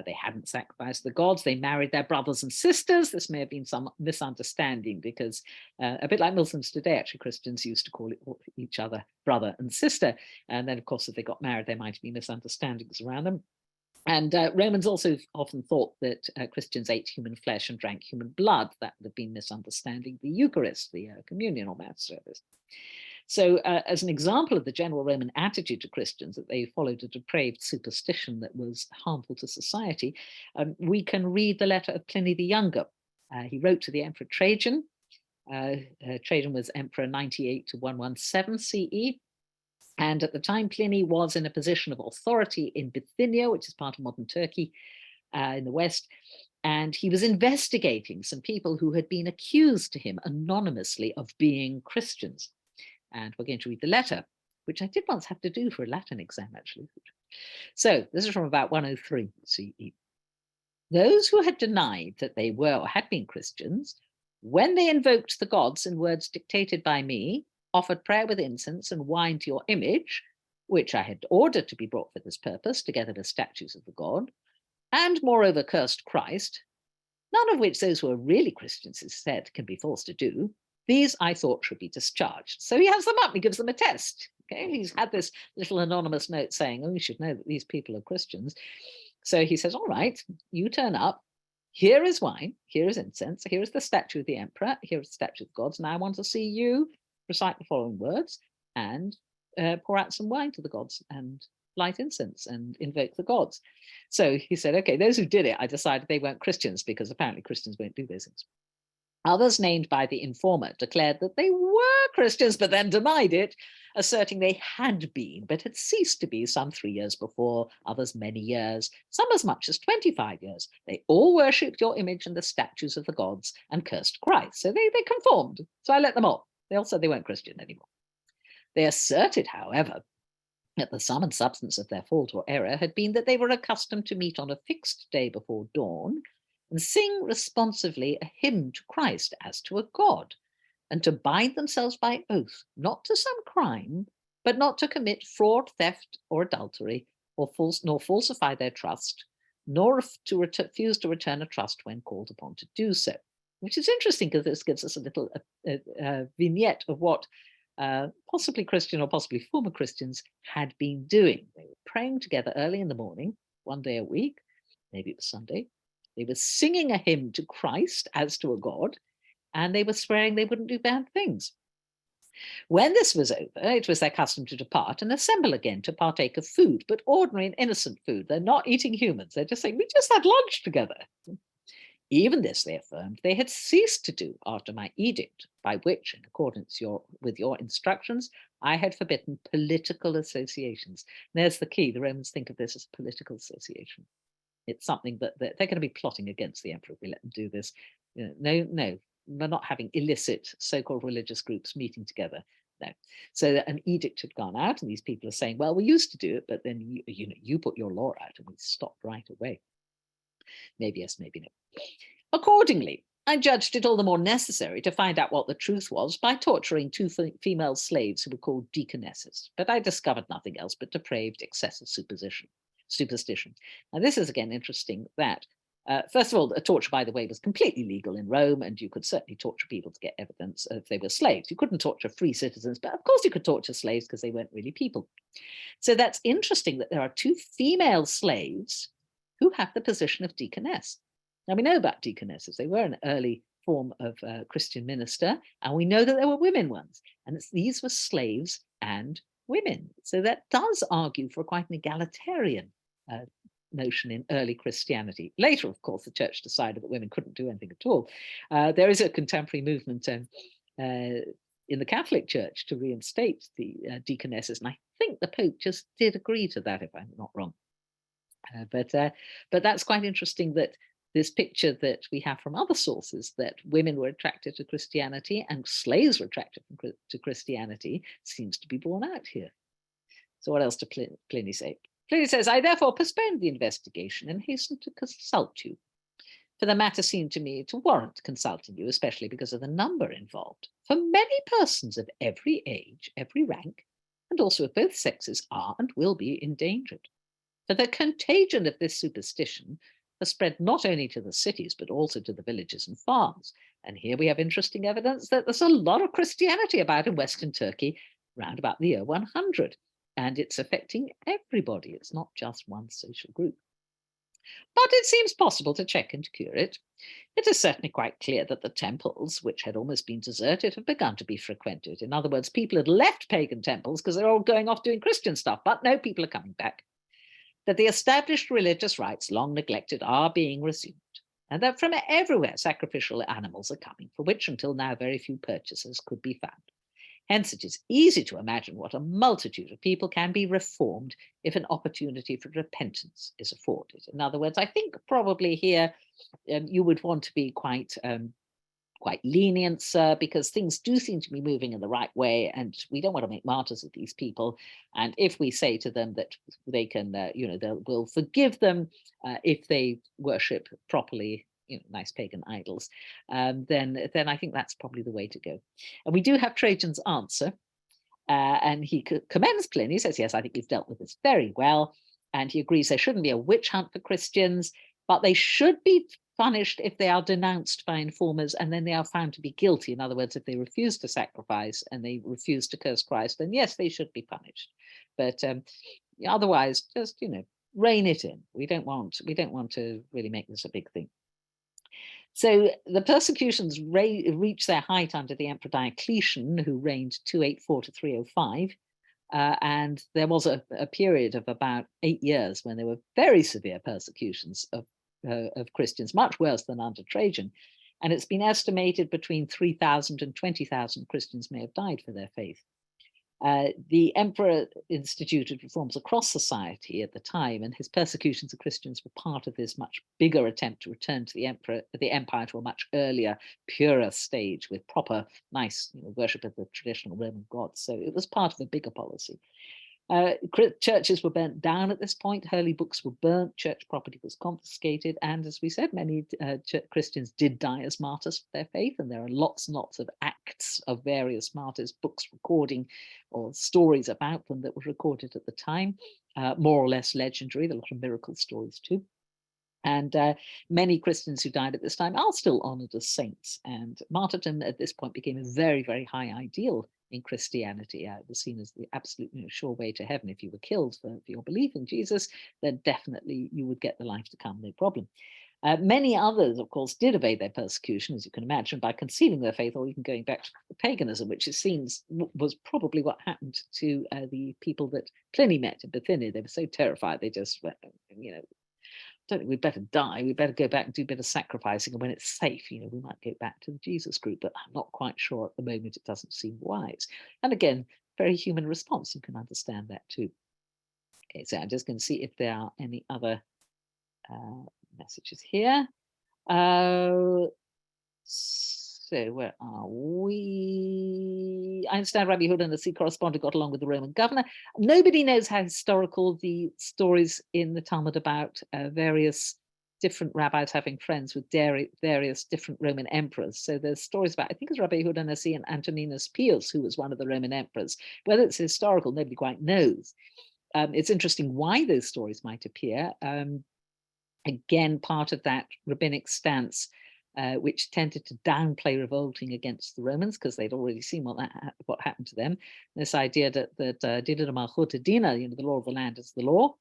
They hadn't sacrificed the gods. They married their brothers and sisters. This may have been some misunderstanding because a bit like Muslims today, actually, Christians used to call each other brother and sister. And then, of course, if they got married, there might be misunderstandings around them. And Romans also often thought that Christians ate human flesh and drank human blood. That would have been misunderstanding the Eucharist, the communion or mass service. So as an example of the general Roman attitude to Christians, that they followed a depraved superstition that was harmful to society, we can read the letter of Pliny the Younger. He wrote to the Emperor Trajan. Trajan was emperor 98 to 117 CE. And at the time, Pliny was in a position of authority in Bithynia, which is part of modern Turkey in the west. And he was investigating some people who had been accused to him anonymously of being Christians. And we're going to read the letter, which I did once have to do for a Latin exam, actually. So this is from about 103 CE. Those who had denied that they were or had been Christians, when they invoked the gods in words dictated by me, offered prayer with incense and wine to your image, which I had ordered to be brought for this purpose, together with statues of the god, and moreover cursed Christ, none of which those who are really Christians, is said, can be forced to do, these I thought should be discharged. So he has them up, he gives them a test. Okay, he's had this little anonymous note saying, oh, you should know that these people are Christians. So he says, all right, you turn up. Here is wine, here is incense, here is the statue of the emperor, here is the statue of the gods. Now I want to see you recite the following words and pour out some wine to the gods and light incense and invoke the gods. So he said, okay, those who did it, I decided they weren't Christians because apparently Christians won't do those things. Others named by the informer declared that they were Christians, but then denied it, asserting they had been, but had ceased to be some 3 years before, others many years, some as much as 25 years. They all worshipped your image and the statues of the gods and cursed Christ. So they conformed. So I let them off. They all said they weren't Christian anymore. They asserted, however, that the sum and substance of their fault or error had been that they were accustomed to meet on a fixed day before dawn and sing responsively a hymn to Christ as to a god, and to bind themselves by oath, not to some crime, but not to commit fraud, theft, or adultery, or nor falsify their trust, nor to refuse to return a trust when called upon to do so. Which is interesting because this gives us a little vignette of what possibly Christian or possibly former Christians had been doing. They were praying together early in the morning, one day a week, maybe it was Sunday, They were singing a hymn to Christ as to a god, and they were swearing they wouldn't do bad things. When this was over, it was their custom to depart and assemble again to partake of food, but ordinary and innocent food. They're not eating humans. They're just saying, we just had lunch together. Even this, they affirmed, they had ceased to do after my edict, by which, in accordance with your instructions, I had forbidden political associations. There's the key. The Romans think of this as political association. It's something that they're going to be plotting against the emperor if we let them do this. No, we're not having illicit so-called religious groups meeting together. No. So an edict had gone out, and these people are saying, well, we used to do it, but then you put your law out and we stopped right away. Maybe yes, maybe no. Accordingly, I judged it all the more necessary to find out what the truth was by torturing two female slaves who were called deaconesses. But I discovered nothing else but depraved, excessive superstition. Now, this is again interesting that, first of all, a torture, by the way, was completely legal in Rome, and you could certainly torture people to get evidence if they were slaves. You couldn't torture free citizens, but of course you could torture slaves because they weren't really people. So that's interesting that there are two female slaves who have the position of deaconess. Now, we know about deaconesses. They were an early form of Christian minister, and we know that there were women ones, and these were slaves and women. So that does argue for quite an egalitarian notion in early Christianity. Later, of course, the church decided that women couldn't do anything at all. There is a contemporary movement in the Catholic Church to reinstate the deaconesses, and I think the Pope just did agree to that, if I'm not wrong. But that's quite interesting, that this picture that we have from other sources, that women were attracted to Christianity and slaves were attracted to Christianity, seems to be borne out here. So what else did Pliny say? Pliny says, I therefore postponed the investigation and hastened to consult you. For the matter seemed to me to warrant consulting you, especially because of the number involved. For many persons of every age, every rank, and also of both sexes are and will be endangered. For the contagion of this superstition has spread not only to the cities, but also to the villages and farms. And here we have interesting evidence that there's a lot of Christianity about in Western Turkey round about the year 100. And it's affecting everybody. It's not just one social group. But it seems possible to check and cure it. It is certainly quite clear that the temples, which had almost been deserted, have begun to be frequented. In other words, people had left pagan temples because they're all going off doing Christian stuff, but no, people are coming back. That the established religious rites long neglected are being resumed, and that from everywhere sacrificial animals are coming, for which until now very few purchasers could be found. Hence, it is easy to imagine what a multitude of people can be reformed if an opportunity for repentance is afforded. In other words, I think probably here you would want to be quite lenient, sir, because things do seem to be moving in the right way, and we don't want to make martyrs of these people. And if we say to them that they can, we'll forgive them if they worship properly, nice pagan idols, then I think that's probably the way to go. And we do have Trajan's answer, and he commends Pliny. He says, yes, I think you've dealt with this very well, and he agrees there shouldn't be a witch hunt for Christians, but they should be punished if they are denounced by informers and then they are found to be guilty. In other words, if they refuse to sacrifice and they refuse to curse Christ, then yes, they should be punished. But otherwise, just rein it in. We don't want to really make this a big thing. So the persecutions reached their height under the Emperor Diocletian, who reigned 284 to 305. And there was a period of about 8 years when there were very severe persecutions of Christians, much worse than under Trajan. And it's been estimated between 3,000 and 20,000 Christians may have died for their faith. The emperor instituted reforms across society at the time, and his persecutions of Christians were part of this much bigger attempt to return to the empire to a much earlier, purer stage with proper, nice worship of the traditional Roman gods. So it was part of a bigger policy. Churches were burnt down at this point, holy books were burnt, church property was confiscated, and as we said, many Christians did die as martyrs for their faith, and there are lots and lots of acts of various martyrs, books recording or stories about them that were recorded at the time, more or less legendary, there are a lot of miracle stories too. And many Christians who died at this time are still honored as saints, and martyrdom at this point became a very, very high ideal in Christianity. It was seen as the absolute sure way to heaven. If you were killed for your belief in Jesus, then definitely you would get the life to come, no problem. Many others, of course, did evade their persecution, as you can imagine, by concealing their faith or even going back to paganism, which it seems was probably what happened to the people that Pliny met in Bithynia. They were so terrified, they just went, don't think we'd better die. We better go back and do a bit of sacrificing. And when it's safe, we might go back to the Jesus group, but I'm not quite sure at the moment. It doesn't seem wise. And again, very human response. You can understand that too. Okay, so I'm just going to see if there are any other messages here. So where are we? I understand Rabbi Yehuda and the sea correspondent got along with the Roman governor. Nobody knows how historical the stories in the Talmud about various different rabbis having friends with various different Roman emperors. So there's stories about, I think it's Rabbi Yehuda Nasi and Antoninus Pius, who was one of the Roman emperors. Whether it's historical, nobody quite knows. It's interesting why those stories might appear. Again, part of that rabbinic stance, which tended to downplay revolting against the Romans because they'd already seen what happened to them. This idea that Dina Malchut Dina, the law of the land is the law,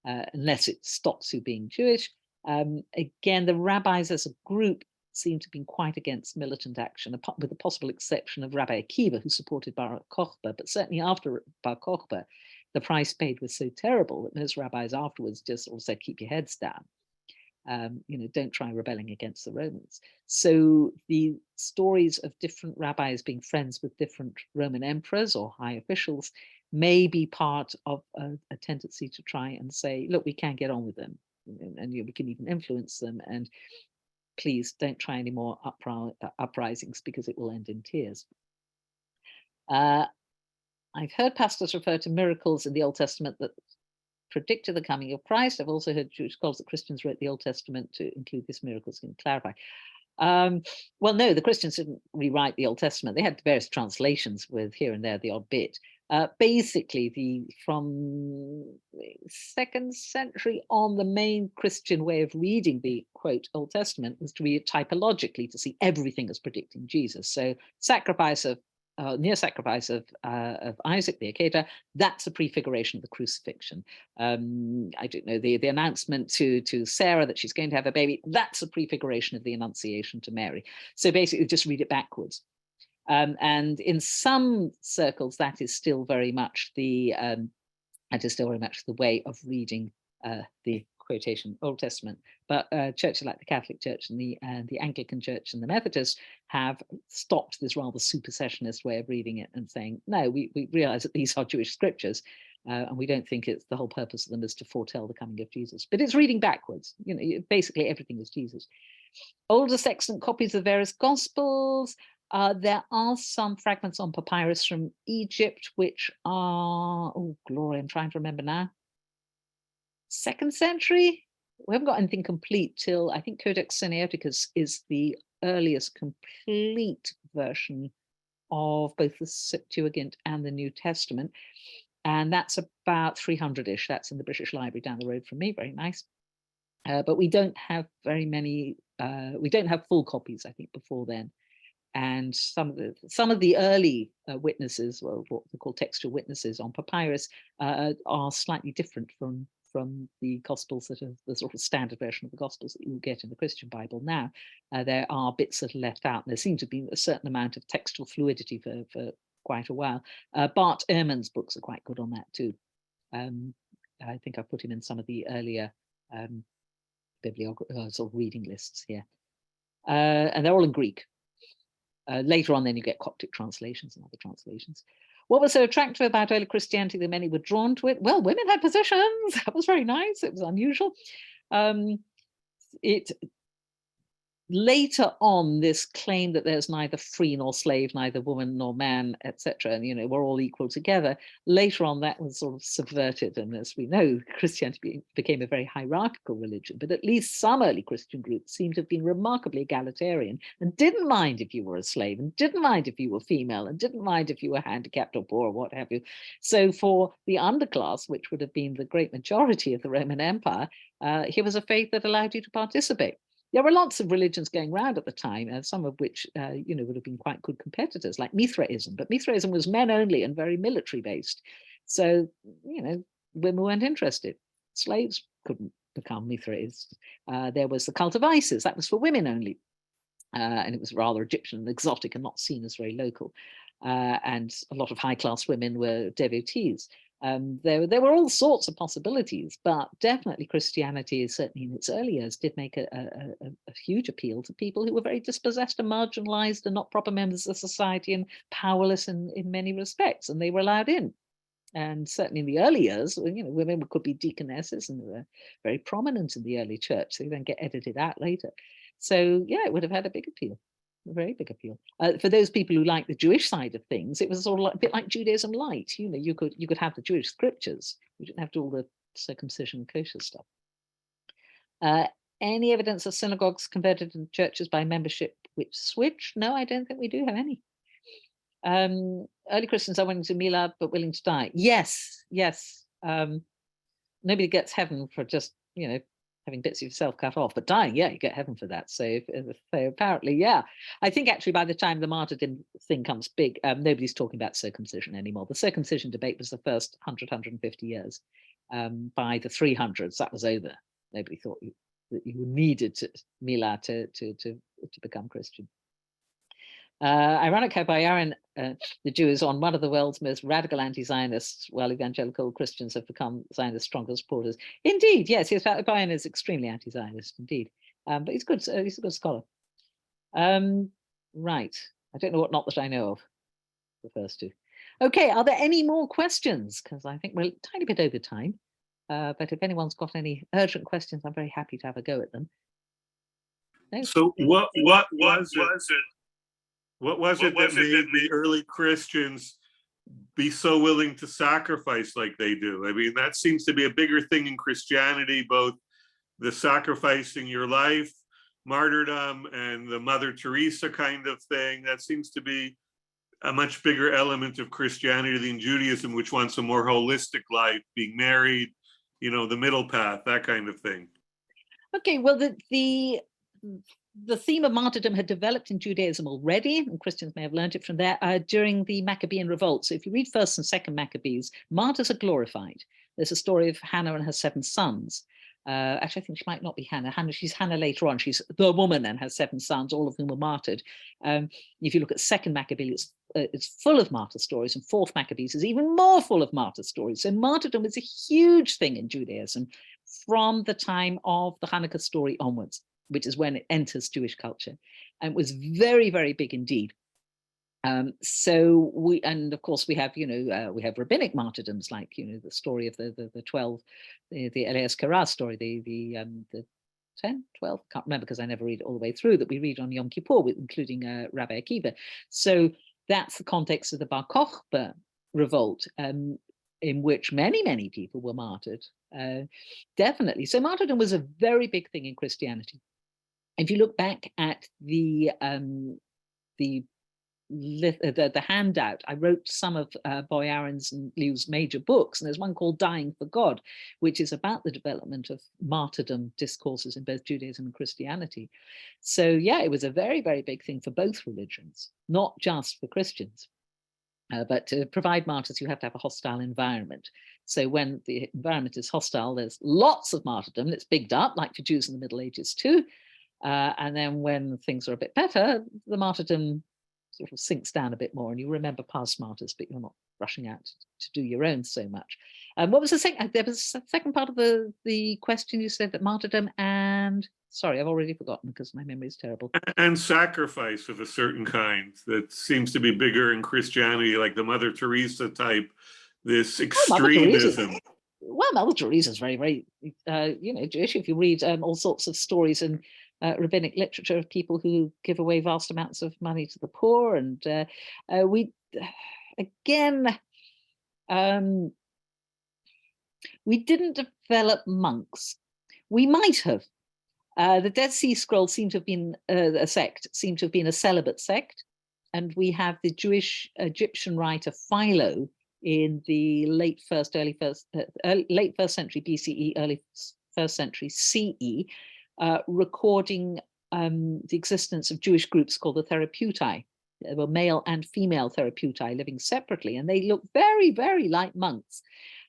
unless it stops you being Jewish. Again, the rabbis as a group seem to have been quite against militant action, with the possible exception of Rabbi Akiva, who supported Bar Kokhba. But certainly after Bar Kokhba, the price paid was so terrible that most rabbis afterwards just all said, keep your heads down. Don't try rebelling against the Romans. So the stories of different rabbis being friends with different Roman emperors or high officials may be part of a tendency to try and say, look, we can get on with them, and we can even influence them, and please don't try any more uprisings because it will end in tears. I've heard pastors refer to miracles in the Old Testament that predicted the coming of Christ. I've also heard Jewish scholars that Christians wrote the Old Testament to include this miracles. Can clarify. Well, no, the Christians didn't rewrite the Old Testament. They had various translations with here and there the odd bit. Basically, from the 2nd century on, the main Christian way of reading the, quote, Old Testament was to read it typologically, to see everything as predicting Jesus. So near sacrifice of Isaac the Acacia, that's a prefiguration of the crucifixion. I don't know, the announcement to Sarah that she's going to have a baby, that's a prefiguration of the Annunciation to Mary. So basically just read it backwards. And in some circles, that is still very much the way of reading the quotation Old Testament. But churches like the Catholic Church and the Anglican Church and the Methodists have stopped this rather supersessionist way of reading it and saying, no, we realize that these are Jewish scriptures, and we don't think it's the whole purpose of them is to foretell the coming of Jesus. But it's reading backwards. Basically everything is Jesus. Older sextant copies of various Gospels. There are some fragments on papyrus from Egypt, which are, oh, glory, I'm trying to remember now. 2nd century. We haven't got anything complete till, I think, Codex Sinaiticus is the earliest complete version of both the Septuagint and the New Testament. And that's about 300-ish. That's in the British Library down the road from me. Very nice. But we don't have very many, we don't have full copies, I think, before then. And some of the early witnesses, well, what we call textual witnesses on papyrus, are slightly different from the Gospels that are the sort of standard version of the Gospels that you get in the Christian Bible now. There are bits that are left out. And there seems to be a certain amount of textual fluidity for quite a while. Bart Ehrman's books are quite good on that too. I think I put him in some of the earlier sort of reading lists here. And they're all in Greek. Later on, then you get Coptic translations and other translations. What was so attractive about early Christianity that many were drawn to it? Well, women had positions. That was very nice. It was unusual. Later on, this claim that there's neither free nor slave, neither woman nor man, etc., and we're all equal together. Later on, that was sort of subverted, and as we know, Christianity became a very hierarchical religion. But at least some early Christian groups seem to have been remarkably egalitarian and didn't mind if you were a slave, and didn't mind if you were female, and didn't mind if you were handicapped or poor or what have you. So for the underclass, which would have been the great majority of the Roman Empire, here was a faith that allowed you to participate. There were lots of religions going around at the time, some of which, would have been quite good competitors, like Mithraism. But Mithraism was men only and very military based. So, women weren't interested. Slaves couldn't become Mithraists. There was the cult of Isis, that was for women only. And it was rather Egyptian and exotic and not seen as very local. And a lot of high-class women were devotees. There were all sorts of possibilities, but definitely Christianity, certainly in its early years, did make a huge appeal to people who were very dispossessed and marginalized and not proper members of society and powerless in many respects, and they were allowed in. And certainly in the early years, women could be deaconesses, and they were very prominent in the early church. They then get edited out later. So yeah, it would have had a big appeal, a very big appeal. For those people who like the Jewish side of things, it was sort of a bit like Judaism light. You could have the Jewish scriptures. You didn't have to do all the circumcision and kosher stuff. Any evidence of synagogues converted into churches by membership which switched? No, I don't think we do have any. Early Christians are willing to milad but willing to die. Yes. Nobody gets heaven for just having bits of yourself cut off, but dying, yeah, you get heaven for that. So apparently, yeah. I think actually by the time the martyrdom thing comes big, nobody's talking about circumcision anymore. The circumcision debate was the first 150 years. By the 300s, that was over. Nobody thought that you needed to milad to become Christian. Ironic how Bayarin, the Jew, is on one of the world's most radical anti-Zionists, while evangelical Christians have become Zionist strongest supporters. Indeed, yes, Bayarin is extremely anti-Zionist, indeed. But he's good. He's a good scholar. Right. I don't know what not that I know of. The first two. Okay, are there any more questions? Because I think we're a tiny bit over time. But if anyone's got any urgent questions, I'm very happy to have a go at them. No? So what was it? What was it that made the early Christians be so willing to sacrifice like they do? I mean, that seems to be a bigger thing in Christianity, both the sacrificing your life, martyrdom, and the Mother Teresa kind of thing. That seems to be a much bigger element of Christianity than Judaism, which wants a more holistic life, being married, the middle path, that kind of thing. Okay, well, the theme of martyrdom had developed in Judaism already, and Christians may have learned it from there, during the Maccabean revolt. So if you read 1st and 2nd Maccabees, martyrs are glorified. There's a story of Hannah and her 7 sons. Actually, I think she might not be Hannah. She's Hannah later on. She's the woman and has 7 sons, all of whom were martyred. If you look at 2nd Maccabees, it's full of martyr stories, and 4th Maccabees is even more full of martyr stories. So martyrdom is a huge thing in Judaism from the time of the Hanukkah story onwards, which is when it enters Jewish culture, and was very, very big indeed. And of course we have rabbinic martyrdoms, like the story of the 12, the Elias Kara story, the 10, 12, can't remember because I never read it all the way through, that we read on Yom Kippur, including Rabbi Akiva. So that's the context of the Bar Kokhba revolt, in which many people were martyred. Definitely. So martyrdom was a very big thing in Christianity. If you look back at the handout, I wrote some of Boyarin's and Liu's major books, and there's one called Dying for God, which is about the development of martyrdom discourses in both Judaism and Christianity. So yeah, it was a very, very big thing for both religions, not just for Christians. But to provide martyrs, you have to have a hostile environment. So when the environment is hostile, there's lots of martyrdom. It's bigged up, like for Jews in the Middle Ages too. And then when things are a bit better, the martyrdom sort of sinks down a bit more, and you remember past martyrs, but you're not rushing out to do your own so much. What was the second? There was a second part of the question. You said that martyrdom and, sorry, I've already forgotten because my memory is terrible. And sacrifice of a certain kind that seems to be bigger in Christianity, like the Mother Teresa type, this extremism. Well, Mother Teresa is very, very, Jewish. If you read all sorts of stories in rabbinic literature of people who give away vast amounts of money to the poor, and we didn't develop monks. We might have. The Dead Sea Scrolls seem to have been a celibate sect, and we have the Jewish Egyptian writer Philo in the late first century BCE, early 1st century CE, recording the existence of Jewish groups called the Therapeutai. There were male and female Therapeutai living separately, and they look very, very like monks.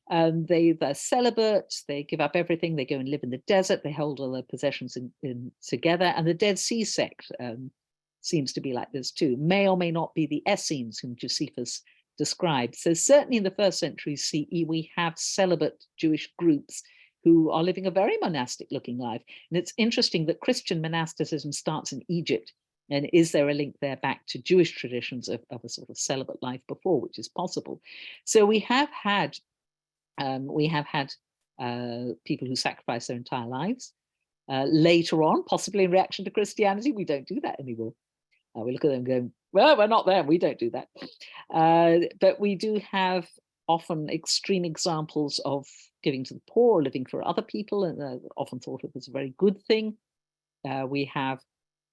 They're celibate, they give up everything, they go and live in the desert, they hold all their possessions together. And the Dead Sea sect seems to be like this too. May or may not be the Essenes whom Josephus described. So certainly in the 1st century CE, we have celibate Jewish groups who are living a very monastic looking life. And it's interesting that Christian monasticism starts in Egypt. And is there a link there back to Jewish traditions of a sort of celibate life before, which is possible? So we have had people who sacrifice their entire lives. Later on, possibly in reaction to Christianity, we don't do that anymore. We look at them going, well, we're not there, we don't do that. But we do have often extreme examples of giving to the poor, living for other people, and often thought of as a very good thing. We have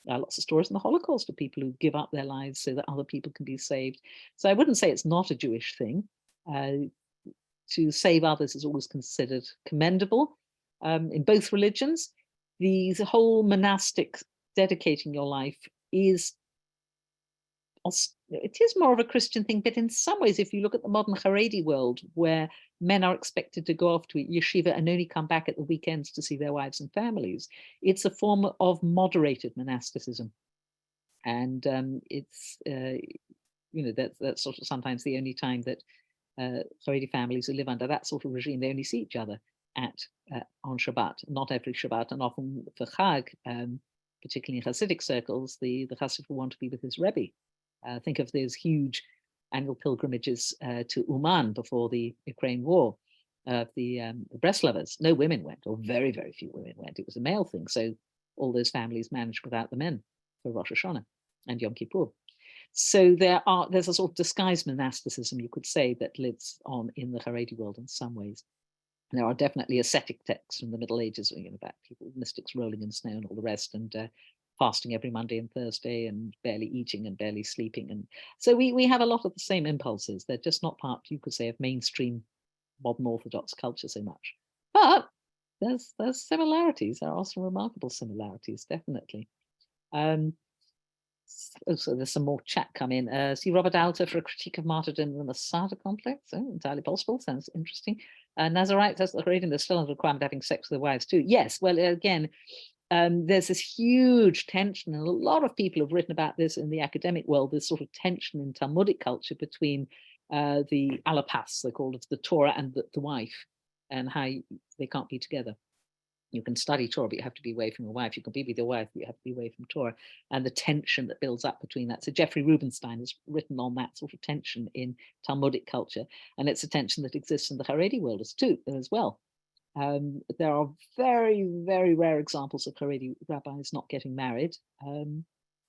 lots of stories in the Holocaust of people who give up their lives so that other people can be saved. So I wouldn't say it's not a Jewish thing. To save others is always considered commendable in both religions. The whole monastic dedicating your life is more of a Christian thing, but in some ways, if you look at the modern Haredi world, where men are expected to go off to yeshiva and only come back at the weekends to see their wives and families, it's a form of moderated monasticism. And it's, that's sort of sometimes the only time that Haredi families who live under that sort of regime, they only see each other on Shabbat, not every Shabbat, and often for Chag, particularly in Hasidic circles, the Hasid will want to be with his Rebbe. Think of those huge annual pilgrimages to Uman before the Ukraine war, the Breslovers. No women went, or very, very few women went. It was a male thing. So all those families managed without the men for Rosh Hashanah and Yom Kippur. So there's a sort of disguised monasticism, you could say, that lives on in the Haredi world in some ways. There are definitely ascetic texts from the Middle Ages, about people, mystics rolling in snow and all the rest, and fasting every Monday and Thursday, and barely eating and barely sleeping. And so we have a lot of the same impulses. They're just not part, you could say, of mainstream modern Orthodox culture so much. But there's similarities. There are some remarkable similarities, definitely. So there's some more chat come in. See Robert Alter for a critique of martyrdom and the Masada complex. Oh, entirely possible. Sounds interesting. Nazarites, as the Haredim, there's still a requirement of having sex with their wives too. Yes, well, again, there's this huge tension, and a lot of people have written about this in the academic world, this sort of tension in Talmudic culture between the alapas, they're called, of the Torah, and the wife, and how they can't be together. You can study Torah, but you have to be away from your wife. You can be with your wife, but you have to be away from Torah, and the tension that builds up between that. So Jeffrey Rubenstein has written on that sort of tension in Talmudic culture, and it's a tension that exists in the Haredi world as well. There are very, very rare examples of Haredi rabbis not getting married,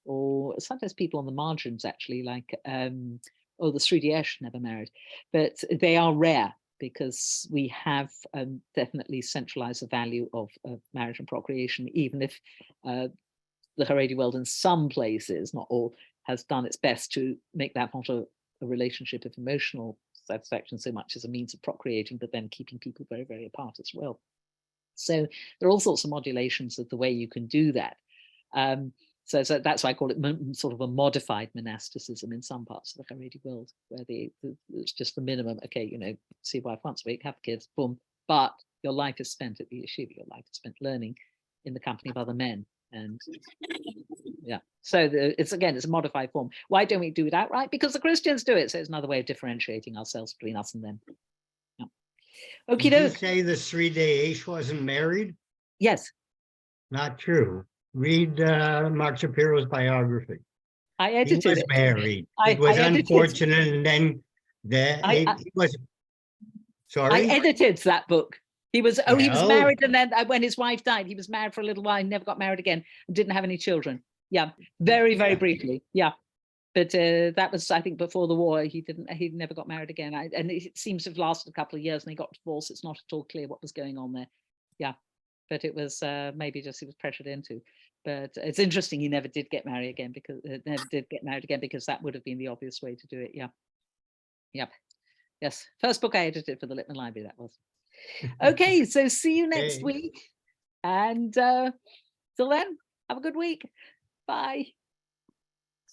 or sometimes people on the margins, actually, like, the Srudi Esh never married, but they are rare, because we have definitely centralized the value of marriage and procreation, even if the Haredi world in some places, not all, has done its best to make that not a relationship of emotional satisfaction so much as a means of procreating, but then keeping people very, very apart as well. So there are all sorts of modulations of the way you can do that. So that's why I call it sort of a modified monasticism in some parts of the Haredi world, where it's just the minimum. Okay, see your wife once a week, have kids, boom. But your life is spent at the yeshiva. Your life is spent learning in the company of other men, and yeah. So it's a modified form. Why don't we do it outright? Because the Christians do it. So it's another way of differentiating ourselves between us and them. Yeah. Okay. Did you say the Srudi Esh wasn't married? Yes. Not true. Read Mark Shapiro's biography. I edited he was it. Married. It was unfortunate, and then he was. Sorry, I edited that book. He was he was married, and then when his wife died, he was married for a little while, never got married again, and didn't have any children. Yeah, very, very briefly. Yeah, but that was, I think, before the war. He never got married again, and it seems to have lasted a couple of years, and they got divorced. It's not at all clear what was going on there. Yeah, but it was maybe just he was pressured into. But it's interesting he never did get married again, because that would have been the obvious way to do it. Yeah. Yep. Yes. First book I edited for the Littman Library, that was. Okay, so see you next week. And till then, have a good week. Bye.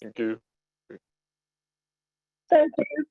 Thank you. Thank you.